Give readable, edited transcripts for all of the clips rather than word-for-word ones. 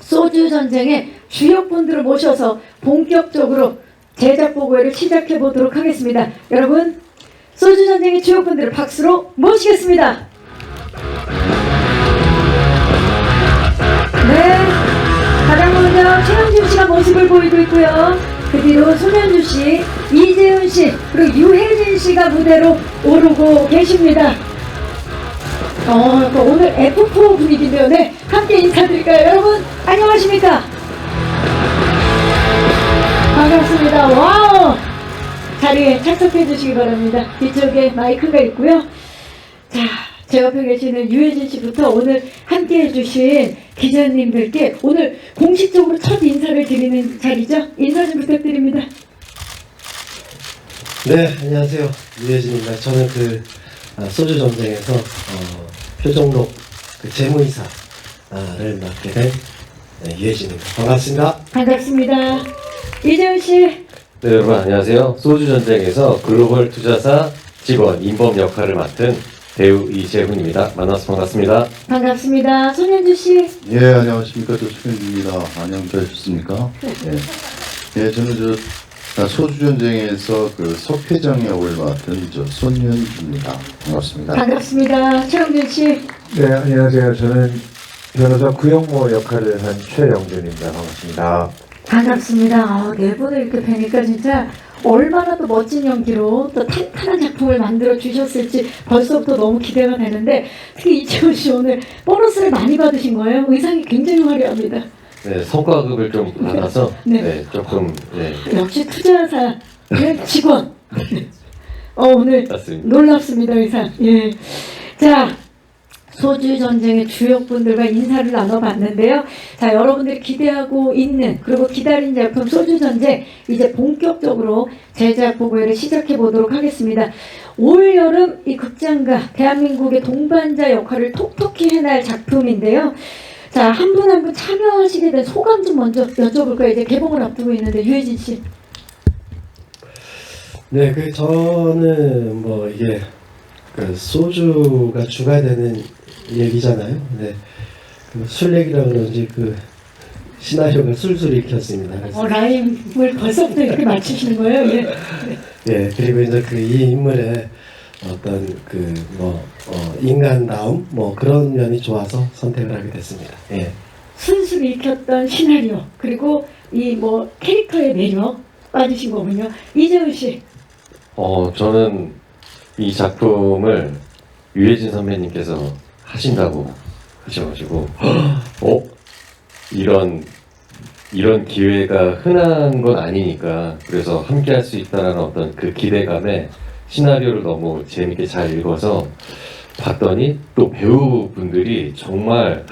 소주 전쟁의 주역분들을 모셔서 본격적으로 제작 보고회를 시작해 보도록 하겠습니다. 여러분, 소주 전쟁의 주역분들을 박수로 모시겠습니다. 네, 가장 먼저 최영준 씨가 모습을 보이고 있고요. 그 뒤로 손현주 씨, 이재훈 씨, 그리고 유혜진 씨가 무대로 오르고 계십니다. 오늘 F4 분위기인데요. 네, 함께 인사드릴까요? 여러분, 안녕하십니까? 반갑습니다. 와우! 자리에 착석해 주시기 바랍니다. 뒤쪽에 마이크가 있고요. 자, 제 옆에 계시는 유혜진 씨부터 오늘 함께 해주신 기자님들께 오늘 공식적으로 첫 인사를 드리는 자리죠. 인사 좀 부탁드립니다. 네, 안녕하세요. 유혜진입니다. 저는 소주 전쟁에서 표정록 재무이사를 맡게 된 유혜진입니다. 반갑습니다. 반갑습니다. 이재훈 씨. 네, 여러분 안녕하세요. 소주 전쟁에서 글로벌 투자사 직원 인범 역할을 맡은 배우 이재훈입니다. 만나서 반갑습니다. 반갑습니다. 손현주 씨. 예, 안녕하십니까. 저 손현주입니다. 안녕, 잘 하셨습니까? 예, 저는 소주 전쟁에서 석 회장 역을 맡은 손현주입니다. 반갑습니다. 반갑습니다. 최영준 씨. 네, 안녕하세요. 저는 변호사 구영모 역할을 한 최영준입니다. 반갑습니다. 반갑습니다. 네 분을 이렇게 뵈니까 진짜 얼마나 또 멋진 연기로 또 탄탄한 작품을 만들어 주셨을지 벌써부터 너무 기대가 되는데, 특히 이재훈 씨 오늘 보너스를 많이 받으신 거예요? 의상이 굉장히 화려합니다. 네, 성과급을 좀 받아서 네. 네, 조금 역시 투자사 직원. 오늘 맞습니다. 놀랍습니다, 의상. 예. 자, 소주 전쟁의 주역분들과 인사를 나눠봤는데요. 자, 여러분들이 기대하고 있는, 그리고 기다린 작품 소주 전쟁 이제 본격적으로 제작 보고회를 시작해 보도록 하겠습니다. 올 여름 이 극장가 대한민국의 동반자 역할을 톡톡히 해낼 작품인데요. 자, 한 분 한 분 참여하시게 된 소감 좀 먼저 여쭤볼까요? 이제 개봉을 앞두고 있는데 유혜진 씨. 네, 저는 이게 소주가 주가 되는 얘기잖아요. 네, 술 얘기라 그런지 시나리오가 술술 읽혔습니다. 그래서 라임을 벌써부터 이렇게 맞추시는 거예요? 예. 예, 그리고 이제 이 인물의 어떤 인간다움 그런 면이 좋아서 선택을 하게 됐습니다. 예. 순수히 익혔던 시나리오, 그리고 이 캐릭터의 매력 빠지신 거군요. 이재훈 씨. 저는 이 작품을 유해진 선배님께서 하신다고 하셔가지고 이런 기회가 흔한 건 아니니까, 그래서 함께 할 수 있다는 어떤 그 기대감에 시나리오를 너무 재밌게 잘 읽어서 봤더니 또 배우분들이 정말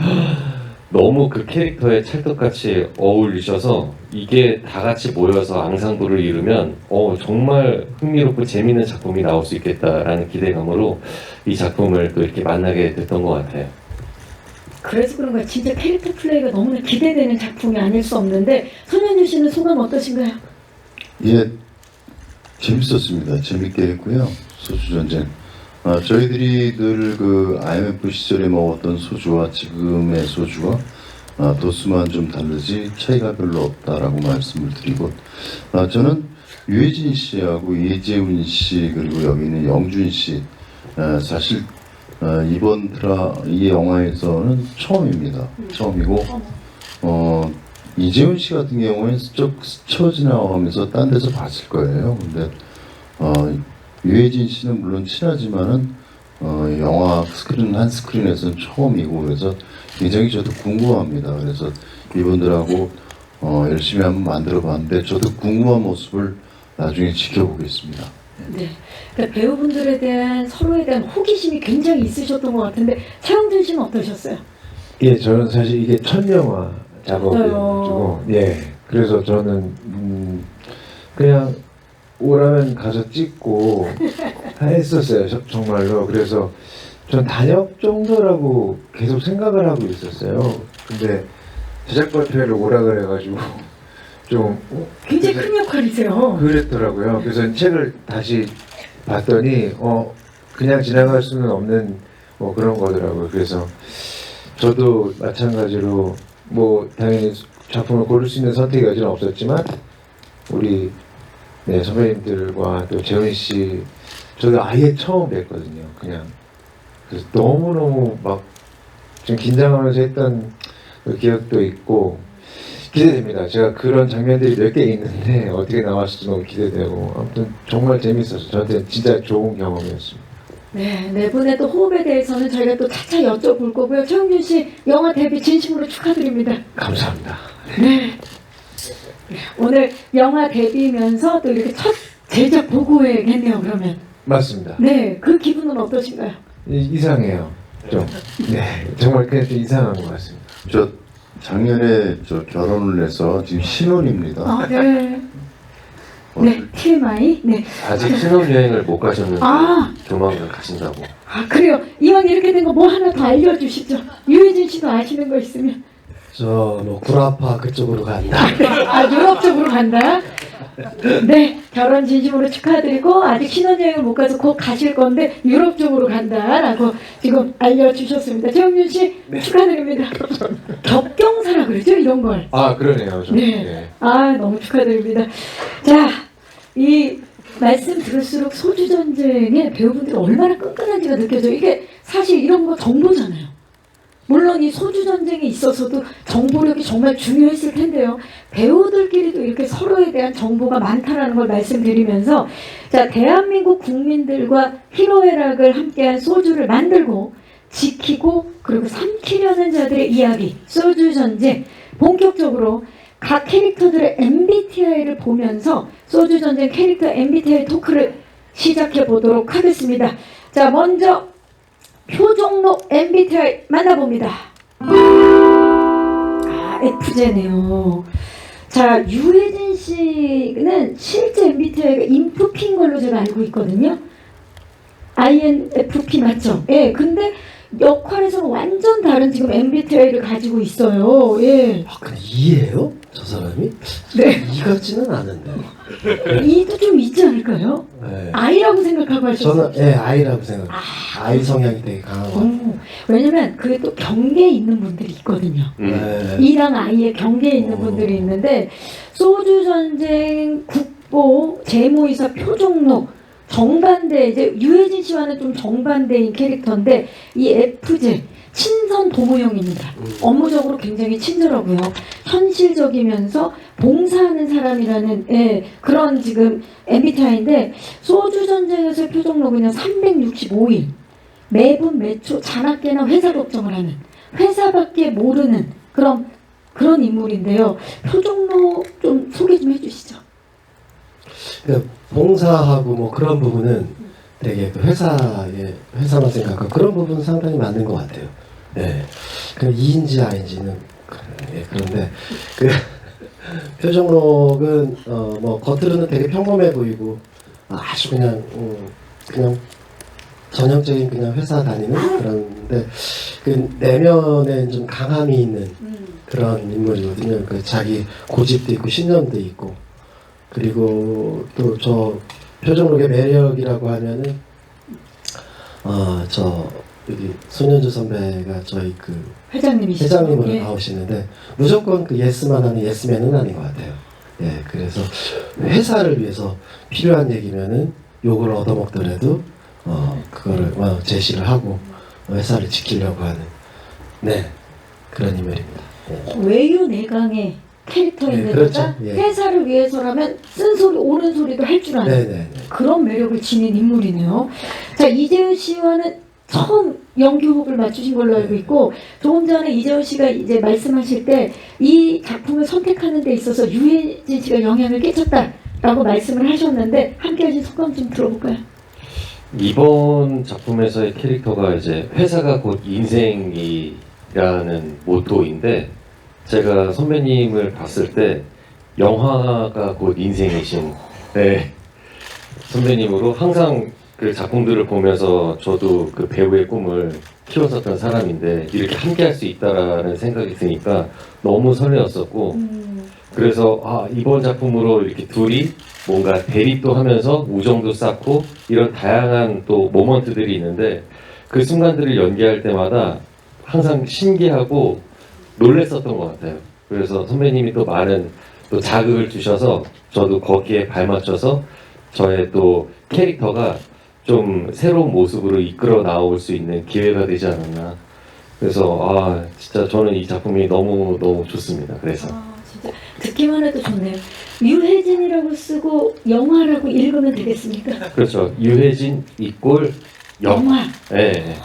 너무 그 캐릭터에 찰떡같이 어울리셔서 이게 다 같이 모여서 앙상블을 이루면 정말 흥미롭고 재밌는 작품이 나올 수 있겠다라는 기대감으로 이 작품을 또 이렇게 만나게 됐던 것 같아요. 그래서 그런 거예요. 진짜 캐릭터 플레이가 너무나 기대되는 작품이 아닐 수 없는데, 손현주 씨는 소감 어떠신가요? 예, 재밌었습니다. 재밌게 했고요. 소주 전쟁. 저희들이 늘 IMF 시절에 먹었던 소주와 지금의 소주와 도수만 좀 다르지 차이가 별로 없다라고 말씀을 드리고, 저는 유해진 씨하고 이재훈 씨 그리고 여기 있는 영준 씨 사실 이 영화에서는 처음입니다. 처음이고 이재훈 씨 같은 경우에는 스쳐 지나가면서 딴 데서 봤을 거예요. 근데 유해진 씨는 물론 친하지만은 영화 한 스크린에서는 처음이고, 그래서 굉장히 저도 궁금합니다. 그래서 이분들하고 열심히 한번 만들어봤는데 저도 궁금한 모습을 나중에 지켜보겠습니다. 네. 그러니까 배우분들에 대한 서로에 대한 호기심이 굉장히 있으셨던 것 같은데, 최영준 씨는 어떠셨어요? 예, 저는 사실 이게 첫 영화 작업이어가지고, 예, 그래서 저는 그냥 오라면 가서 찍고 했었어요. 정말로. 그래서 전 단역 정도라고 계속 생각을 하고 있었어요. 근데 제작 발표를 오라 그래가지고 좀 굉장히 큰 역할이세요. 그랬더라고요. 그래서 책을 다시 봤더니 그냥 지나갈 수는 없는 그런 거더라고요. 그래서 저도 마찬가지로 뭐 당연히 작품을 고를 수 있는 선택의 여지는 없었지만 우리 선배님들과 또 재훈 씨 저도 아예 처음 뵀거든요. 그냥 그래서 너무너무 막 좀 긴장하면서 했던 그 기억도 있고 기대됩니다. 제가 그런 장면들이 몇 개 있는데 어떻게 나왔을지 너무 기대되고 아무튼 정말 재밌었어요. 저한테 진짜 좋은 경험이었습니다. 네, 네 분의 또 호흡에 대해서는 저희가 또 차차 여쭤볼 거고요. 최영준 씨 영화 데뷔 진심으로 축하드립니다. 감사합니다. 네. 오늘 영화 데뷔면서 또 이렇게 첫 제작 보고회겠네요. 그러면 맞습니다. 네, 그 기분은 어떠신가요? 이상해요. 좀. 네, 정말 그냥 좀 이상한 것 같습니다. 저 작년에 저 결혼을 해서 지금 신혼입니다. 아, 네. 네, TMI. 네. 아직 신혼여행을 못 가셨는데 아. 조만간 가신다고. 아, 그래요. 이왕 이렇게 된 거 뭐 하나 더 알려주시죠. 유해진 씨도 아시는 거 있으면. 저 뭐 구라파 그쪽으로 간다. 아, 유럽 쪽으로 간다. 네, 결혼 진심으로 축하드리고 아직 신혼여행을 못 가서 곧 가실 건데 유럽 쪽으로 간다라고 지금 알려주셨습니다. 최영준 씨 축하드립니다. 겹경사라 그러죠, 이런 걸. 아, 그러네요. 좀. 네. 아, 너무 축하드립니다. 자, 이 말씀 들을수록 소주 전쟁의 배우분들이 얼마나 끈끈한지가 느껴져요. 이게 사실 이런 거 정보잖아요. 물론 이 소주 전쟁에 있어서도 정보력이 정말 중요했을 텐데요. 배우들끼리도 이렇게 서로에 대한 정보가 많다라는 걸 말씀드리면서 자, 대한민국 국민들과 희노애락을 함께한 소주를 만들고 지키고 그리고 삼키려는 자들의 이야기 소주 전쟁 본격적으로 각 캐릭터들의 MBTI를 보면서 소주 전쟁 캐릭터 MBTI 토크를 시작해 보도록 하겠습니다. 자, 먼저 표종록 MBTI 만나봅니다. 아, FJ네요. 자, 유해진 씨는 실제 MBTI가 인프피인 걸로 제가 알고 있거든요. INFP 맞죠? 예, 근데 역할에서는 완전 다른 지금 MBTI를 가지고 있어요. 예. 아, 근데 이예요? 저 사람이? 네. 이 같지는 않은데. 이도 좀 있지 않을까요? 네. I라고 생각하고 하셨어요. 저는 I라고 생각해요. I 성향이 되게 강한 것 같아요. 왜냐면 그게 또 경계에 있는 분들이 있거든요. 네. E랑 I의 경계에 있는 분들이 있는데 소주 전쟁 국보 재무이사 표종록 정반대 이제 유해진 씨와는 좀 정반대인 캐릭터인데 이 FJ 친선 도무형입니다. 업무적으로 굉장히 친절하고요. 현실적이면서 봉사하는 사람이라는 그런 지금 MBTI인데 소주 전쟁에서 표정록은 365일 매분 매초 자나깨나 회사 걱정을 하는 회사밖에 모르는 그런 인물인데요. 표정록 좀 소개 좀 해주시죠. 그러니까 봉사하고 뭐 그런 부분은 되게 그 회사만 생각하고 그런 부분은 상당히 맞는 것 같아요. 네. 그 E인지 I인지는 그런데 그 표정록은 뭐 겉으로는 되게 평범해 보이고 아주 그냥 전형적인 그냥 회사 다니는 그런데 그 내면에 좀 강함이 있는 그런 인물이거든요. 그 자기 고집도 있고 신념도 있고 그리고 또 저 표정록의 매력이라고 하면은 저 여기 손현주 선배가 저희 그 회장님이시죠? 회장님으로 예. 나오시는데 무조건 그 예스만 하는 예스맨은 아닌 것 같아요. 예, 그래서 회사를 위해서 필요한 얘기면은 욕을 얻어먹더라도 그거를 제시를 하고 회사를 지키려고 하는 그런 인물입니다. 외유 내강의 캐릭터인데다가 네, 그렇죠. 예. 회사를 위해서라면 쓴소리 옳은 소리도 할 줄 아는 네네. 그런 매력을 지닌 인물이네요. 자, 이재훈 씨와는 처음 연기 호흡을 맞추신 걸로 알고 있고 조금 전에 이재훈 씨가 이제 말씀하실 때 이 작품을 선택하는 데 있어서 유해진 씨가 영향을 끼쳤다라고 말씀을 하셨는데 함께 하신 소감 좀 들어볼까요? 이번 작품에서의 캐릭터가 이제 회사가 곧 인생이라는 모토인데 제가 선배님을 봤을 때 영화가 곧 인생이신 선배님으로 항상 그 작품들을 보면서 저도 그 배우의 꿈을 키웠었던 사람인데 이렇게 함께 할 수 있다라는 생각이 드니까 너무 설레었었고 그래서 이번 작품으로 이렇게 둘이 뭔가 대립도 하면서 우정도 쌓고 이런 다양한 또 모먼트들이 있는데 그 순간들을 연기할 때마다 항상 신기하고 놀랬었던 것 같아요. 그래서 선배님이 또 많은 또 자극을 주셔서 저도 거기에 발맞춰서 저의 또 캐릭터가 좀 새로운 모습으로 이끌어 나올 수 있는 기회가 되지 않았나. 그래서 진짜 저는 이 작품이 너무 좋습니다. 그래서 진짜 듣기만 해도 좋네요. 유해진이라고 쓰고 영화라고 읽으면 되겠습니까? 그렇죠. 유해진 이꼴 영화. 네.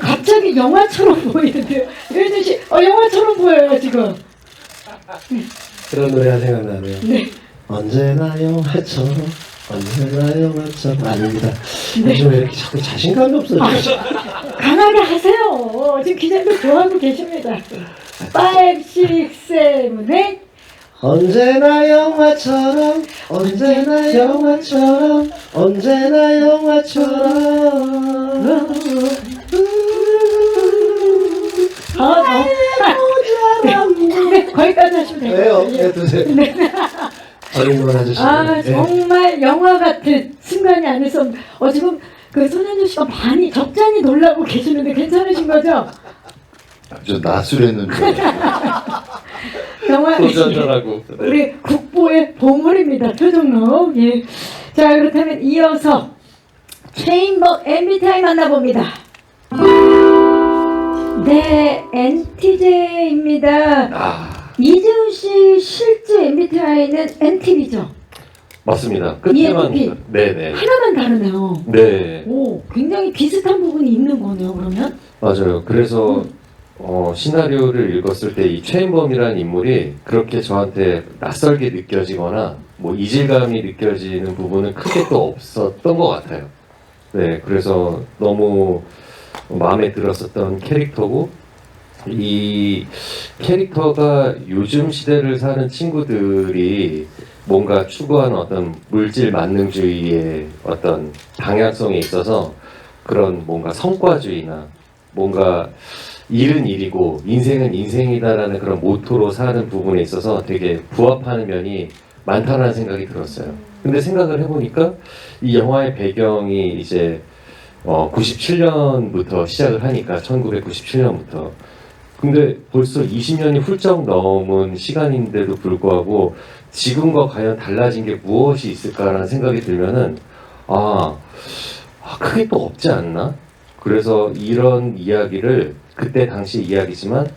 갑자기 영화처럼 보이는데요. 유해진 씨, 영화처럼 보여요 지금. 그런 노래가 생각나네요. 네. 언제나 영화처럼 언제나 영화처럼 아닙니다. 네. 요즘 왜 이렇게 자꾸 자신감이 없어요? 강하게 하세요. 지금 기자님들 좋아하고 계십니다. 5, 6, 7, 8. 언제나 영화처럼 언제나 영화처럼 언제나 영화처럼 네, 거기까지 하시면 돼요. 왜요? 네, 두세요. 어린 아저씨. 정말 영화 같은 순간이 아닐 수 없는. 지금 그 손현주 씨가 많이 적잖이 놀라고 계시는데 괜찮으신 거죠? 저 나술했는데 영화 소주 한잔하고. 우리 국보의 보물입니다. 표정록. 예. 자, 그렇다면 이어서 체인버 MBTI 만나봅니다. 네, NTJ입니다. 이재훈 씨 실제 MBTI는 NTV죠? 맞습니다. 끝에만 ENTP. 네네. 하나만 다르네요. 네. 오, 굉장히 비슷한 부분이 있는 거네요. 그러면 맞아요. 그래서 시나리오를 읽었을 때 이 최인범이라는 인물이 그렇게 저한테 낯설게 느껴지거나 뭐 이질감이 느껴지는 부분은 크게 또 없었던 것 같아요. 네, 그래서 너무 마음에 들었었던 캐릭터고 이 캐릭터가 요즘 시대를 사는 친구들이 뭔가 추구하는 어떤 물질 만능주의의 어떤 방향성에 있어서 그런 뭔가 성과주의나 뭔가 일은 일이고 인생은 인생이다라는 그런 모토로 사는 부분에 있어서 되게 부합하는 면이 많다는 생각이 들었어요. 근데 생각을 해보니까 이 영화의 배경이 이제 97년부터 시작을 하니까 1997년부터 근데 벌써 20년이 훌쩍 넘은 시간인데도 불구하고 지금과 과연 달라진 게 무엇이 있을까라는 생각이 들면은 크게 또 없지 않나? 그래서 이런 이야기를 그때 당시 이야기지만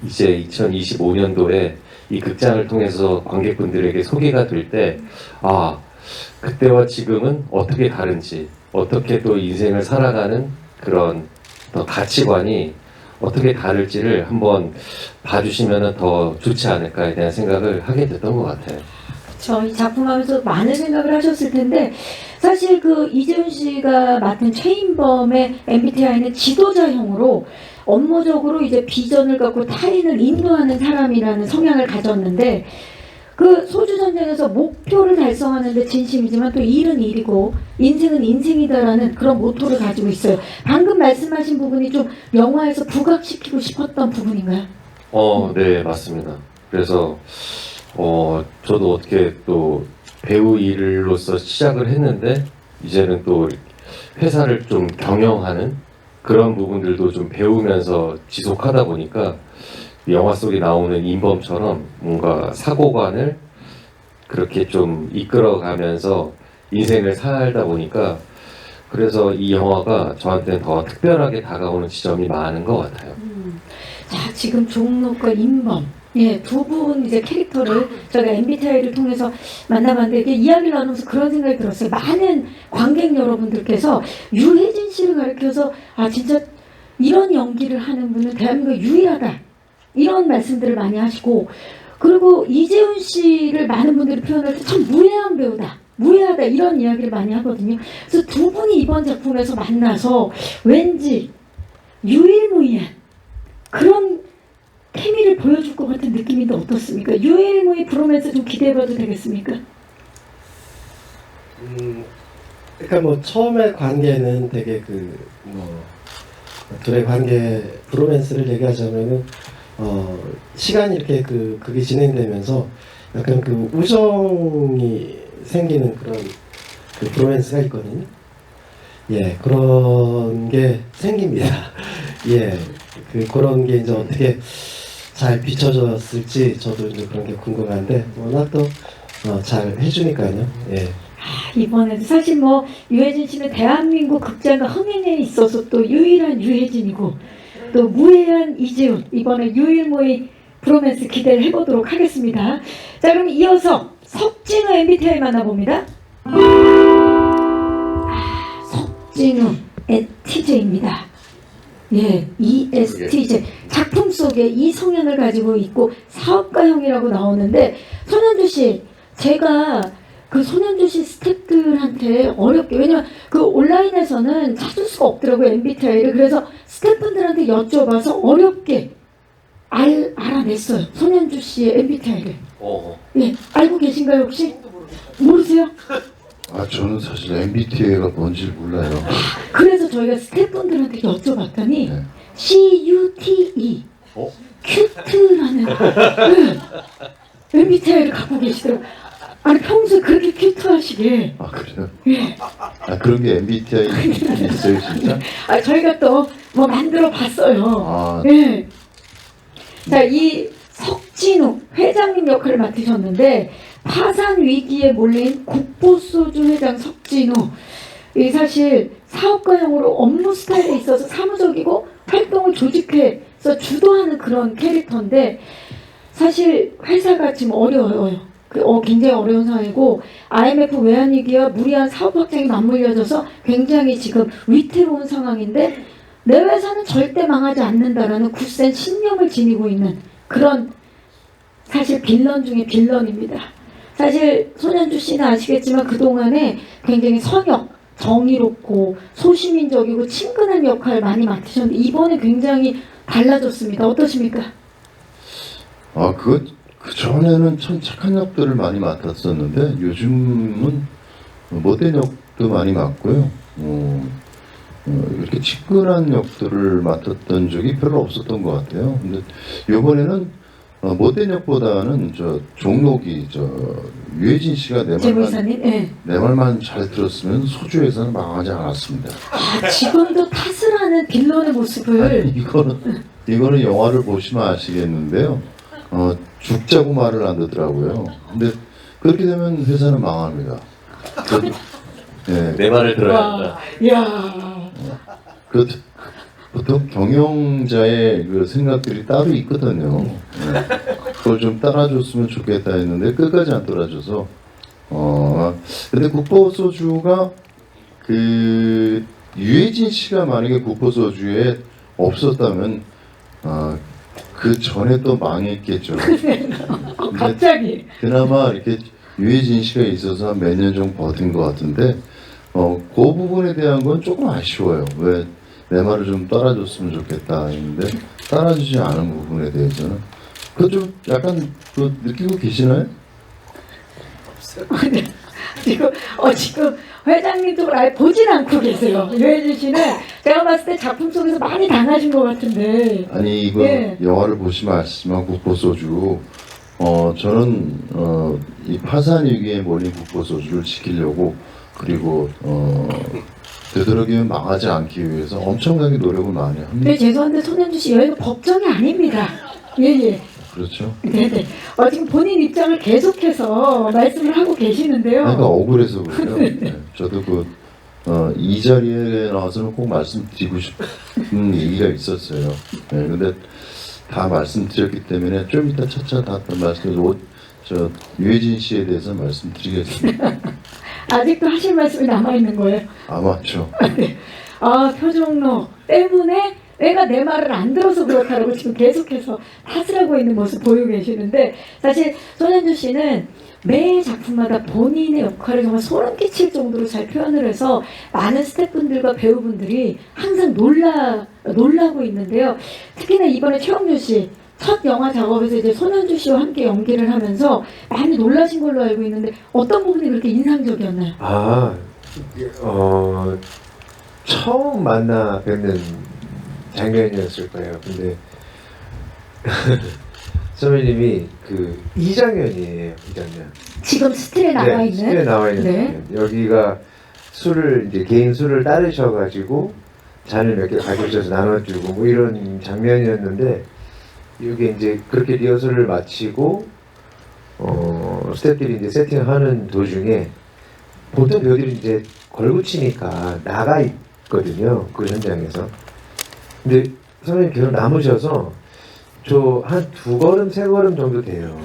이제 2025년도에 이 극장을 통해서 관객분들에게 소개가 될 때 그때와 지금은 어떻게 다른지 어떻게 또 인생을 살아가는 그런 더 가치관이 어떻게 다를지를 한번 봐주시면 더 좋지 않을까에 대한 생각을 하게 됐던 것 같아요. 저희 작품하면서 많은 생각을 하셨을 텐데 사실 그 이재훈 씨가 맡은 최인범의 MBTI는 지도자형으로 업무적으로 이제 비전을 갖고 타인을 인도하는 사람이라는 성향을 가졌는데 그 소주전쟁에서 목표를 달성하는데 진심이지만 또 일은 일이고 인생은 인생이다라는 그런 모토를 가지고 있어요. 방금 말씀하신 부분이 좀 영화에서 부각시키고 싶었던 부분인가요? 네, 맞습니다. 그래서 저도 어떻게 또 배우 일로서 시작을 했는데 이제는 또 회사를 좀 경영하는 그런 부분들도 좀 배우면서 지속하다 보니까 영화 속에 나오는 인범처럼 뭔가 사고관을 그렇게 좀 이끌어가면서 인생을 살다 보니까 그래서 이 영화가 저한테는 더 특별하게 다가오는 지점이 많은 것 같아요. 자, 지금 종록과 인범 두 분 이제 캐릭터를 저희가 MBTI를 통해서 만나봤는데 이게 이야기를 나누면서 그런 생각이 들었어요. 많은 관객 여러분들께서 유해진 씨를 가리켜서 진짜 이런 연기를 하는 분은 대한민국에 유일하다 이런 말씀들을 많이 하시고 그리고 이재훈 씨를 많은 분들이 표현할 때 참 무해한 배우다 무해하다 이런 이야기를 많이 하거든요. 그래서 두 분이 이번 작품에서 만나서 왠지 유일무이한 그런 케미를 보여줄 것 같은 느낌인데 어떻습니까? 유일무이 브로맨스 좀 기대해봐도 되겠습니까? 그러니까 뭐 처음에 관계는 되게 둘의 관계 브로맨스를 얘기하자면은 시간이 이렇게 그게 진행되면서 약간 그 우정이 생기는 그런 그 브로맨스가 있거든요. 예, 그런 게 생깁니다. 예, 그런 게 이제 어떻게 잘 비춰졌을지 저도 이제 그런 게 궁금한데 워낙 또 잘 해주니까요. 예. 이번에도 사실 뭐 유해진 씨는 대한민국 극장과 흥행에 있어서 또 유일한 유해진이고 또 무해한 이재훈, 이번에 유일무이 브로맨스 기대를 해보도록 하겠습니다. 자, 그럼 이어서 석진우 MBTI 만나봅니다. 석진우 TJ입니다. 예, ESTJ. 작품 속에 이 성향을 가지고 있고 사업가형이라고 나오는데, 손현주 씨, 제가 그 손현주 씨 스태프들한테 어렵게, 왜냐면 그 온라인에서는 찾을 수가 없더라고요, MBTI를. 그래서 스태프분들한테 여쭤봐서 어렵게 알아냈어요, 손현주 씨의 MBTI를. 예, 알고 계신가요 혹시? 모르세요? 저는 사실 MBTI가 뭔지 몰라요. 그래서 저희가 스태프분들한테 여쭤봤더니 네. CUTE 큐트라는 MBTI를 갖고 계시더라고요. 아니 평소에 그렇게 큐트하시게. 그래요? 예. 그런 게 MBTI 있어요 진짜? 저희가 또 뭐 만들어 봤어요. 네. 예. 자, 이 석진우 회장님 역할을 맡으셨는데, 파산 위기에 몰린 국보소주 회장 석진우, 이 사실 사업가형으로 업무 스타일에 있어서 사무적이고 활동을 조직해서 주도하는 그런 캐릭터인데, 사실 회사가 지금 어려워요. 굉장히 어려운 상황이고, IMF 외환위기와 무리한 사업 확장이 맞물려져서 굉장히 지금 위태로운 상황인데, 내 회사는 절대 망하지 않는다라는 굳센 신념을 지니고 있는 그런 사실 빌런 중에 빌런입니다. 사실 손현주 씨는 아시겠지만 그동안에 굉장히 선역, 정의롭고 소시민적이고 친근한 역할 많이 맡으셨는데, 이번에 굉장히 달라졌습니다. 어떠십니까? 그 전에는 참 착한 역들을 많이 맡았었는데 요즘은 못된 역도 많이 맡고요. 이렇게 친근한 역들을 맡았던 적이 별로 없었던 것 같아요. 근데 이번에는 못된 역보다는 종록이 유해진 씨가 제보이사님, 예. 내 말만 잘 들었으면 소주회사는 망하지 않았습니다. 지금도 탓을 하는 빌런의 모습을. 이거는 영화를 보시면 아시겠는데요. 죽자고 말을 안 듣더라고요. 근데 그렇게 되면 회사는 망합니다. 네. 내 말을 들어야 한다. 이야. 보통 경영자의 그 생각들이 따로 있거든요. 네. 그걸 좀 따라줬으면 좋겠다 했는데 끝까지 안 따라줘서. 근데 국보소주가 유해진 씨가 만약에 국보소주에 없었다면 그 전에 또 망했겠죠. 갑자기. 그나마 이렇게 유해진 씨가 있어서 한 몇 년 정도 버틴 것 같은데, 그 부분에 대한 건 조금 아쉬워요. 왜 내 말을 좀 따라줬으면 좋겠다 했는데 따라주지 않은 부분에 대해서는 그거 좀 약간 느끼고 계시나요? 지금 회장님 쪽을 아예 보진 않고 계세요. 유해진 씨는 제가 봤을 때 작품 속에서 많이 당하신 것 같은데. 아니 이거 영화를 보시면 아시지만 국보소주 저는 이 파산 위기에 몰린 국보소주를 지키려고, 그리고 되도록이면 망하지 않기 위해서 엄청나게 노력을 많이 합니다. 네, 죄송한데 손현주 씨 여기가 법정이 아닙니다. 예. 그렇죠? 네네. 지금 본인 입장을 계속해서 말씀을 하고 계시는데요. 그러니까 억울해서 그래요. 네. 저도 이 자리에 나와서는 꼭 말씀드리고 싶은 얘기가 있었어요. 네, 근데 다 말씀드렸기 때문에 좀 이따 차차 다 말씀드리고, 유해진 씨에 대해서 말씀드리겠습니다. 아직도 하실 말씀이 남아있는 거예요? 맞죠. 네. 표정로 때문에 내가 내 말을 안 들어서 그렇다고 지금 계속해서 탓을 하고 있는 모습 보이고 계시는데, 사실 손현주 씨는 매 작품마다 본인의 역할을 정말 소름 끼칠 정도로 잘 표현을 해서 많은 스태프분들과 배우분들이 항상 놀라고 있는데요. 특히나 이번에 최영준 씨 첫 영화 작업에서 이제 손현주 씨와 함께 연기를 하면서 많이 놀라신 걸로 알고 있는데, 어떤 부분이 그렇게 인상적이었나요? 처음 만나 뵙는 장면이었을 거예요. 근데 선배님이 이 장면이에요. 이 장면. 지금 스틸에 나와 있는. 스틸에 나와 있는 네. 장면. 여기가 이제 개인 술을 따르셔가지고 잔을 몇 개 가져오셔서 나눠주고 뭐 이런 장면이었는데 이게 이제 그렇게 리허설을 마치고 스태프들이 이제 세팅하는 도중에 보통 배우들이 이제 걸붙이니까 나가 있거든요. 그 현장에서. 근데 선생님 계속 남으셔서 저 한 2걸음 3걸음 정도 돼요.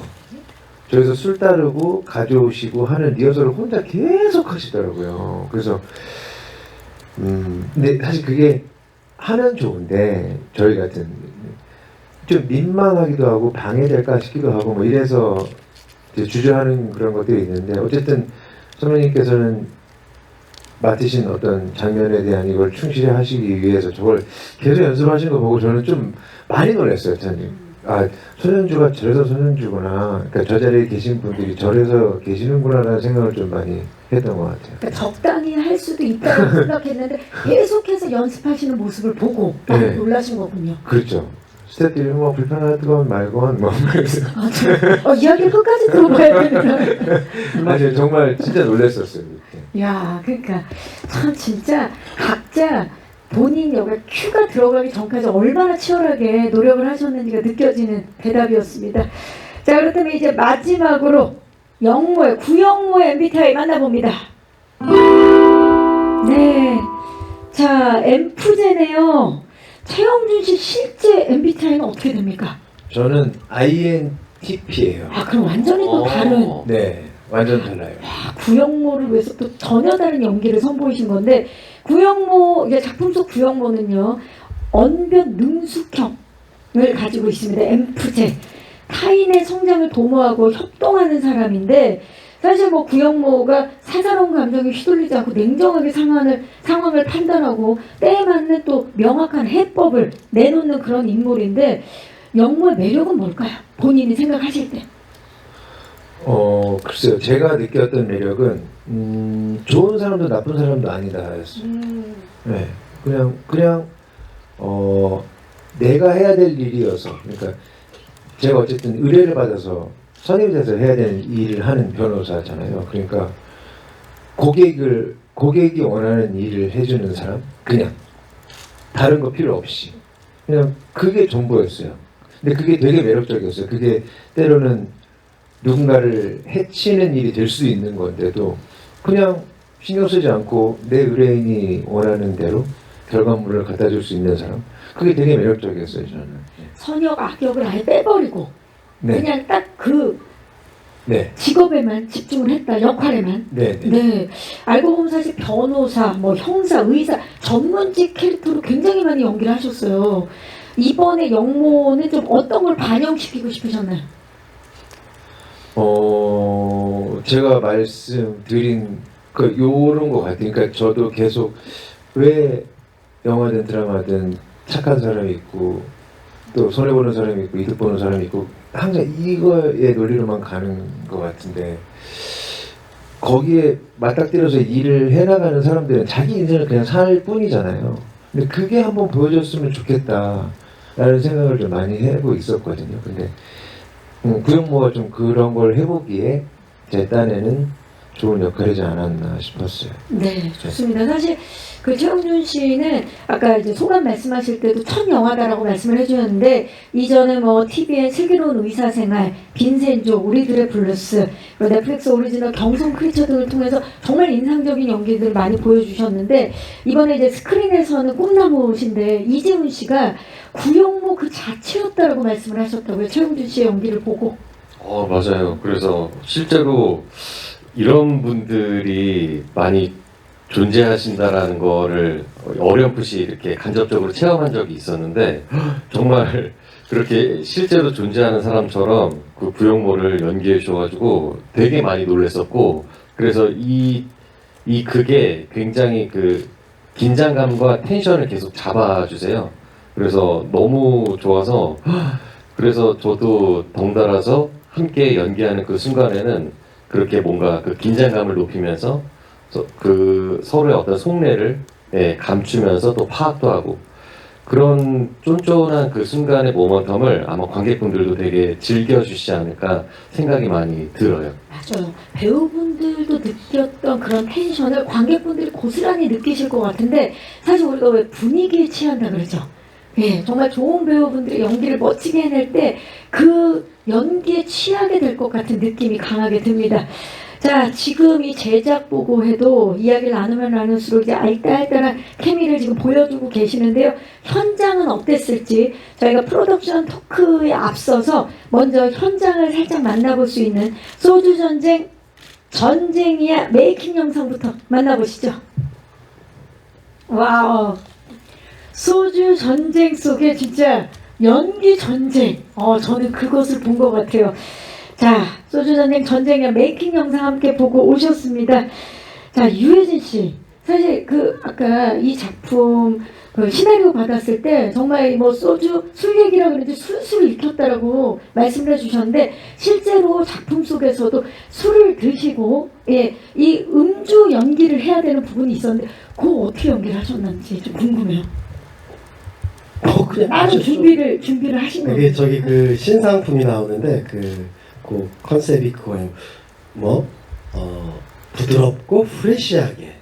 저기서 술 따르고 가져오시고 하는 리허설을 혼자 계속 하시더라고요. 그래서 근데 사실 그게 하면 좋은데 저희 같은 좀 민망하기도 하고 방해될까 싶기도 하고 뭐 이래서 이제 주저하는 그런 것들이 있는데 어쨌든 선배님께서는 맡으신 어떤 장면에 대한 이걸 충실히 하시기 위해서 저걸 계속 연습하시는 거 보고 저는 좀 많이 놀랐어요. 저는 아 손현주가 저래서 손현주구나. 그러니까 저 자리에 계신 분들이 저래서 계시는구나라는 생각을 좀 많이 했던 것 같아요. 그러니까 적당히 할 수도 있다고 생각했는데 계속해서 연습하시는 모습을 보고 많이 네. 놀라신 거군요. 그렇죠. 스태프들이 뭐 불편하건 말건 뭐 그래서 이야기를 끝까지 들어봐야 되는데. 아니 정말 진짜 놀랐었어요. 그때. 야, 그러니까 참 진짜 각자 본인 여기 큐가 들어가기 전까지 얼마나 치열하게 노력을 하셨는지가 느껴지는 대답이었습니다. 자, 그렇다면 이제 마지막으로 영모의 구영모의 MBTI 만나봅니다. 네, 자 엠프제네요. 최영준 씨 실제 MBTI는 어떻게 됩니까? 저는 INTP예요. 아, 그럼 완전히 또 다른. 네, 완전 달라요. 구영모를 위해서 또 전혀 다른 연기를 선보이신 건데 구영모 이제 작품 속 구영모는요 언변 능숙형을 가지고 있습니다. 엠프제 타인의 성장을 도모하고 협동하는 사람인데 사실 뭐 구영모가 사사로운 감정에 휘둘리지 않고 냉정하게 상황을 판단하고 때에 맞는 또 명확한 해법을 내놓는 그런 인물인데 영모의 매력은 뭘까요? 본인이 생각하실 때. 글쎄요. 제가 느꼈던 매력은 좋은 사람도 나쁜 사람도 아니다였어요. 네, 그냥 내가 해야 될 일이어서 그러니까 제가 어쨌든 의뢰를 받아서 선임이 돼서 해야 되는 일을 하는 변호사잖아요. 그러니까 고객이 원하는 일을 해주는 사람 그냥 다른 거 필요 없이 그냥 그게 전부였어요. 근데 그게 되게 매력적이었어요. 그게 때로는 누군가를 해치는 일이 될 수 있는 건데도 그냥 신경 쓰지 않고 내 의뢰인이 원하는 대로 결과물을 갖다 줄 수 있는 사람 그게 되게 매력적이었어요. 저는. 선역 악역을 아예 빼버리고 네. 그냥 딱 그 네. 직업에만 집중을 했다. 역할에만. 네. 네. 네. 알고 보면 사실 변호사, 뭐 형사, 의사 전문직 캐릭터로 굉장히 많이 연기를 하셨어요. 이번에 영모는 좀 어떤 걸 반영시키고 싶으셨나요? 제가 말씀드린 요런 것 같아요. 그러니까 저도 계속 왜 영화든 드라마든 착한 사람이 있고 또 손해보는 사람이 있고 이득 보는 사람이 있고 항상 이거의 논리로만 가는 것 같은데 거기에 맞닥뜨려서 일을 해나가는 사람들은 자기 인생을 그냥 살 뿐이잖아요. 근데 그게 한번 보여줬으면 좋겠다라는 생각을 좀 많이 하고 있었거든요. 근데 구영모가 좀 그런 걸 해보기에 제 딴에는 좋은 역할이지 않았나 싶었어요. 네, 좋습니다. 사실 그 최영준 씨는 아까 이제 소감 말씀하실 때도 첫 영화다라고 말씀을 해주셨는데 이전에 뭐 TVN 슬기로운 의사생활, 빈센조, 우리들의 블루스, 그리고 넷플릭스 오리지널 경성 크리처 등을 통해서 정말 인상적인 연기들을 많이 보여주셨는데 이번에 이제 스크린에서는 꿈나무신데 이재훈 씨가 구영모 그 자체였다라고 말씀을 하셨다고요. 최영준 씨의 연기를 보고. 맞아요. 그래서 실제로 이런 분들이 많이 존재하신다라는 거를 어렴풋이 이렇게 간접적으로 체험한 적이 있었는데 정말 그렇게 실제로 존재하는 사람처럼 그 구영모를 연기해 주셔가지고 되게 많이 놀랐었고 그래서 이 극에 굉장히 그 긴장감과 텐션을 계속 잡아주세요. 그래서 너무 좋아서 그래서 저도 덩달아서 함께 연기하는 그 순간에는 그렇게 뭔가 그 긴장감을 높이면서 그 서로의 어떤 속내를 감추면서 또 파악도 하고 그런 쫀쫀한 그 순간의 모먼텀을 아마 관객분들도 되게 즐겨주시지 않을까 생각이 많이 들어요. 맞아요. 배우분들도 느꼈던 그런 텐션을 관객분들이 고스란히 느끼실 것 같은데 사실 우리가 왜 분위기에 취한다 그러죠. 예, 정말 좋은 배우분들이 연기를 멋지게 해낼 때 그 연기에 취하게 될 것 같은 느낌이 강하게 듭니다. 자, 지금 이 제작 보고 해도 이야기를 나누면 나눌수록 이제 알딸딸한 케미를 지금 보여주고 계시는데요. 현장은 어땠을지 저희가 프로덕션 토크에 앞서서 먼저 현장을 살짝 만나볼 수 있는 소주 전쟁, 전쟁이야 메이킹 영상부터 만나보시죠. 와우. 소주 전쟁 속에 진짜 연기 전쟁. 저는 그것을 본 것 같아요. 자, 소주 전쟁 전쟁의 메이킹 영상 함께 보고 오셨습니다. 자, 유해진 씨. 사실 아까 이 작품 시나리오 받았을 때 정말 뭐 소주 술 얘기라 그러는데 술술 익혔다라고 말씀을 해주셨는데 실제로 작품 속에서도 술을 드시고 이 음주 연기를 해야 되는 부분이 있었는데 그거 어떻게 연기를 하셨는지 좀 궁금해요. 그냥 따로 아주 준비를 하신 거예요. 이게 저기 그 신상품이 나오는데 그 컨셉이 그거예요. 부드럽고 프레시하게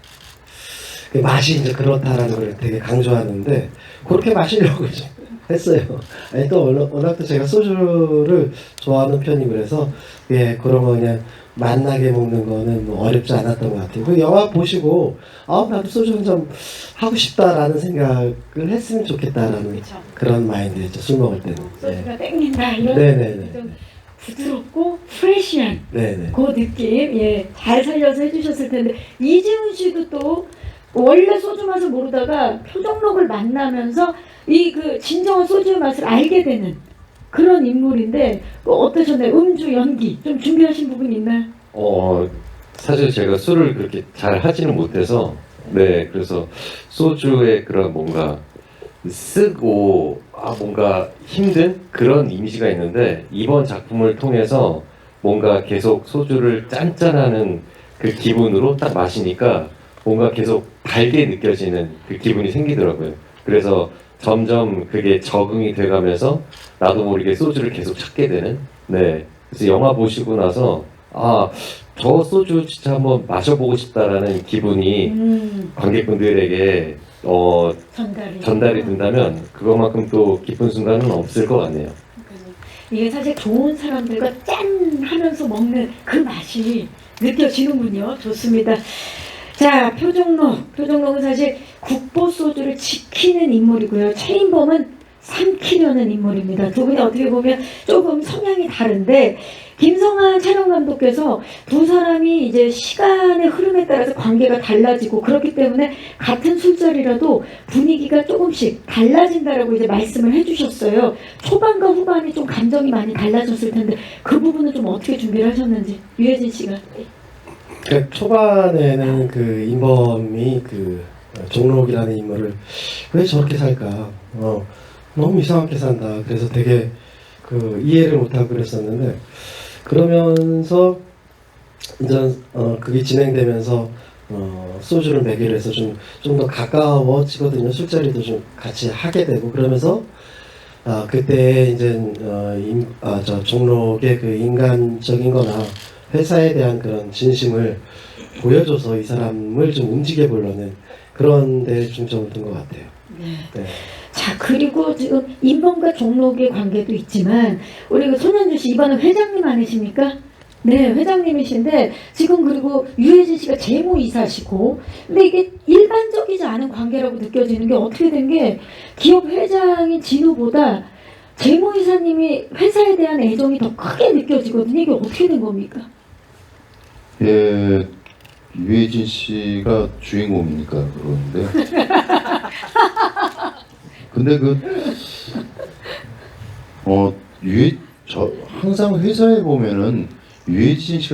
그 맛이 이제 그렇다라는 걸 되게 강조하는데 그렇게 마시려고 좀 했어요. 아니 또 워낙 또 제가 소주를 좋아하는 편이고 그래서 그런 거 그냥 맛나게 먹는 거는 뭐 어렵지 않았던 것 같아요. 그 영화 보시고 나도 소주 한 잔 하고 싶다라는 생각을 했으면 좋겠다라는 그쵸. 그런 마인드였죠. 술 먹을 때는. 소주가 땡긴다 이런 네네네. 좀 부드럽고 프레시한 네네. 그 느낌 잘 살려서 해주셨을 텐데 이재훈 씨도 또 원래 소주 맛을 모르다가 표정록을 만나면서 이 진정한 소주의 맛을 알게 되는 그런 인물인데 어떠셨나요? 음주 연기 좀 준비하신 부분이 있나요? 사실 제가 술을 그렇게 잘 하지는 못해서 그래서 소주의 그런 뭔가 쓰고 뭔가 힘든 그런 이미지가 있는데 이번 작품을 통해서 뭔가 계속 소주를 짠짠하는 그 기분으로 딱 마시니까 뭔가 계속 달게 느껴지는 그 기분이 생기더라고요. 그래서 점점 그게 적응이 돼가면서 나도 모르게 소주를 계속 찾게 되는. 그래서 영화 보시고 나서 저 소주 진짜 한번 마셔보고 싶다라는 기분이 관객분들에게 전달이 된다면 그것만큼 또 기쁜 순간은 없을 것 같네요. 이게 사실 좋은 사람들과 짠 하면서 먹는 그 맛이 느껴지는군요. 좋습니다. 자, 표정록은 사실 국보 소주를 지키는 인물이고요. 최인범은 삼키려는 인물입니다. 두 분이 어떻게 보면 조금 성향이 다른데 김성한 촬영 감독께서 두 사람이 이제 시간의 흐름에 따라서 관계가 달라지고 그렇기 때문에 같은 술자리라도 분위기가 조금씩 달라진다라고 이제 말씀을 해주셨어요. 초반과 후반이 좀 감정이 많이 달라졌을 텐데 그 부분은 좀 어떻게 준비를 하셨는지 유해진 씨가. 그러니까 초반에는 그 인범이 종록이라는 인물을 왜 저렇게 살까? 너무 이상하게 산다. 그래서 되게 이해를 못하고 그랬었는데 그러면서 이제 그게 진행되면서 소주를 먹이로 해서 좀 더 가까워지거든요. 술자리도 좀 같이 하게 되고 그러면서 그때 이제 저 종록의 그 인간적인거나 회사에 대한 그런 진심을 보여줘서 이 사람을 좀 움직여 보려는 그런 데 중점을 둔 것 같아요. 네. 자, 그리고 지금 인범과 종록의 관계도 있지만 우리 손현주 씨 이번에 회장님 아니십니까? 네, 회장님이신데 지금 그리고 유해진 씨가 재무이사시고 근데 이게 일반적이지 않은 관계라고 느껴지는 게 어떻게 된 게 기업 회장인 진우보다 재무이사님이 회사에 대한 애정이 더 크게 느껴지거든요. 이게 어떻게 된 겁니까? 유해진 씨가 주인공이니까 그러는데 근데 항상 회사에 보면은 유해진 씨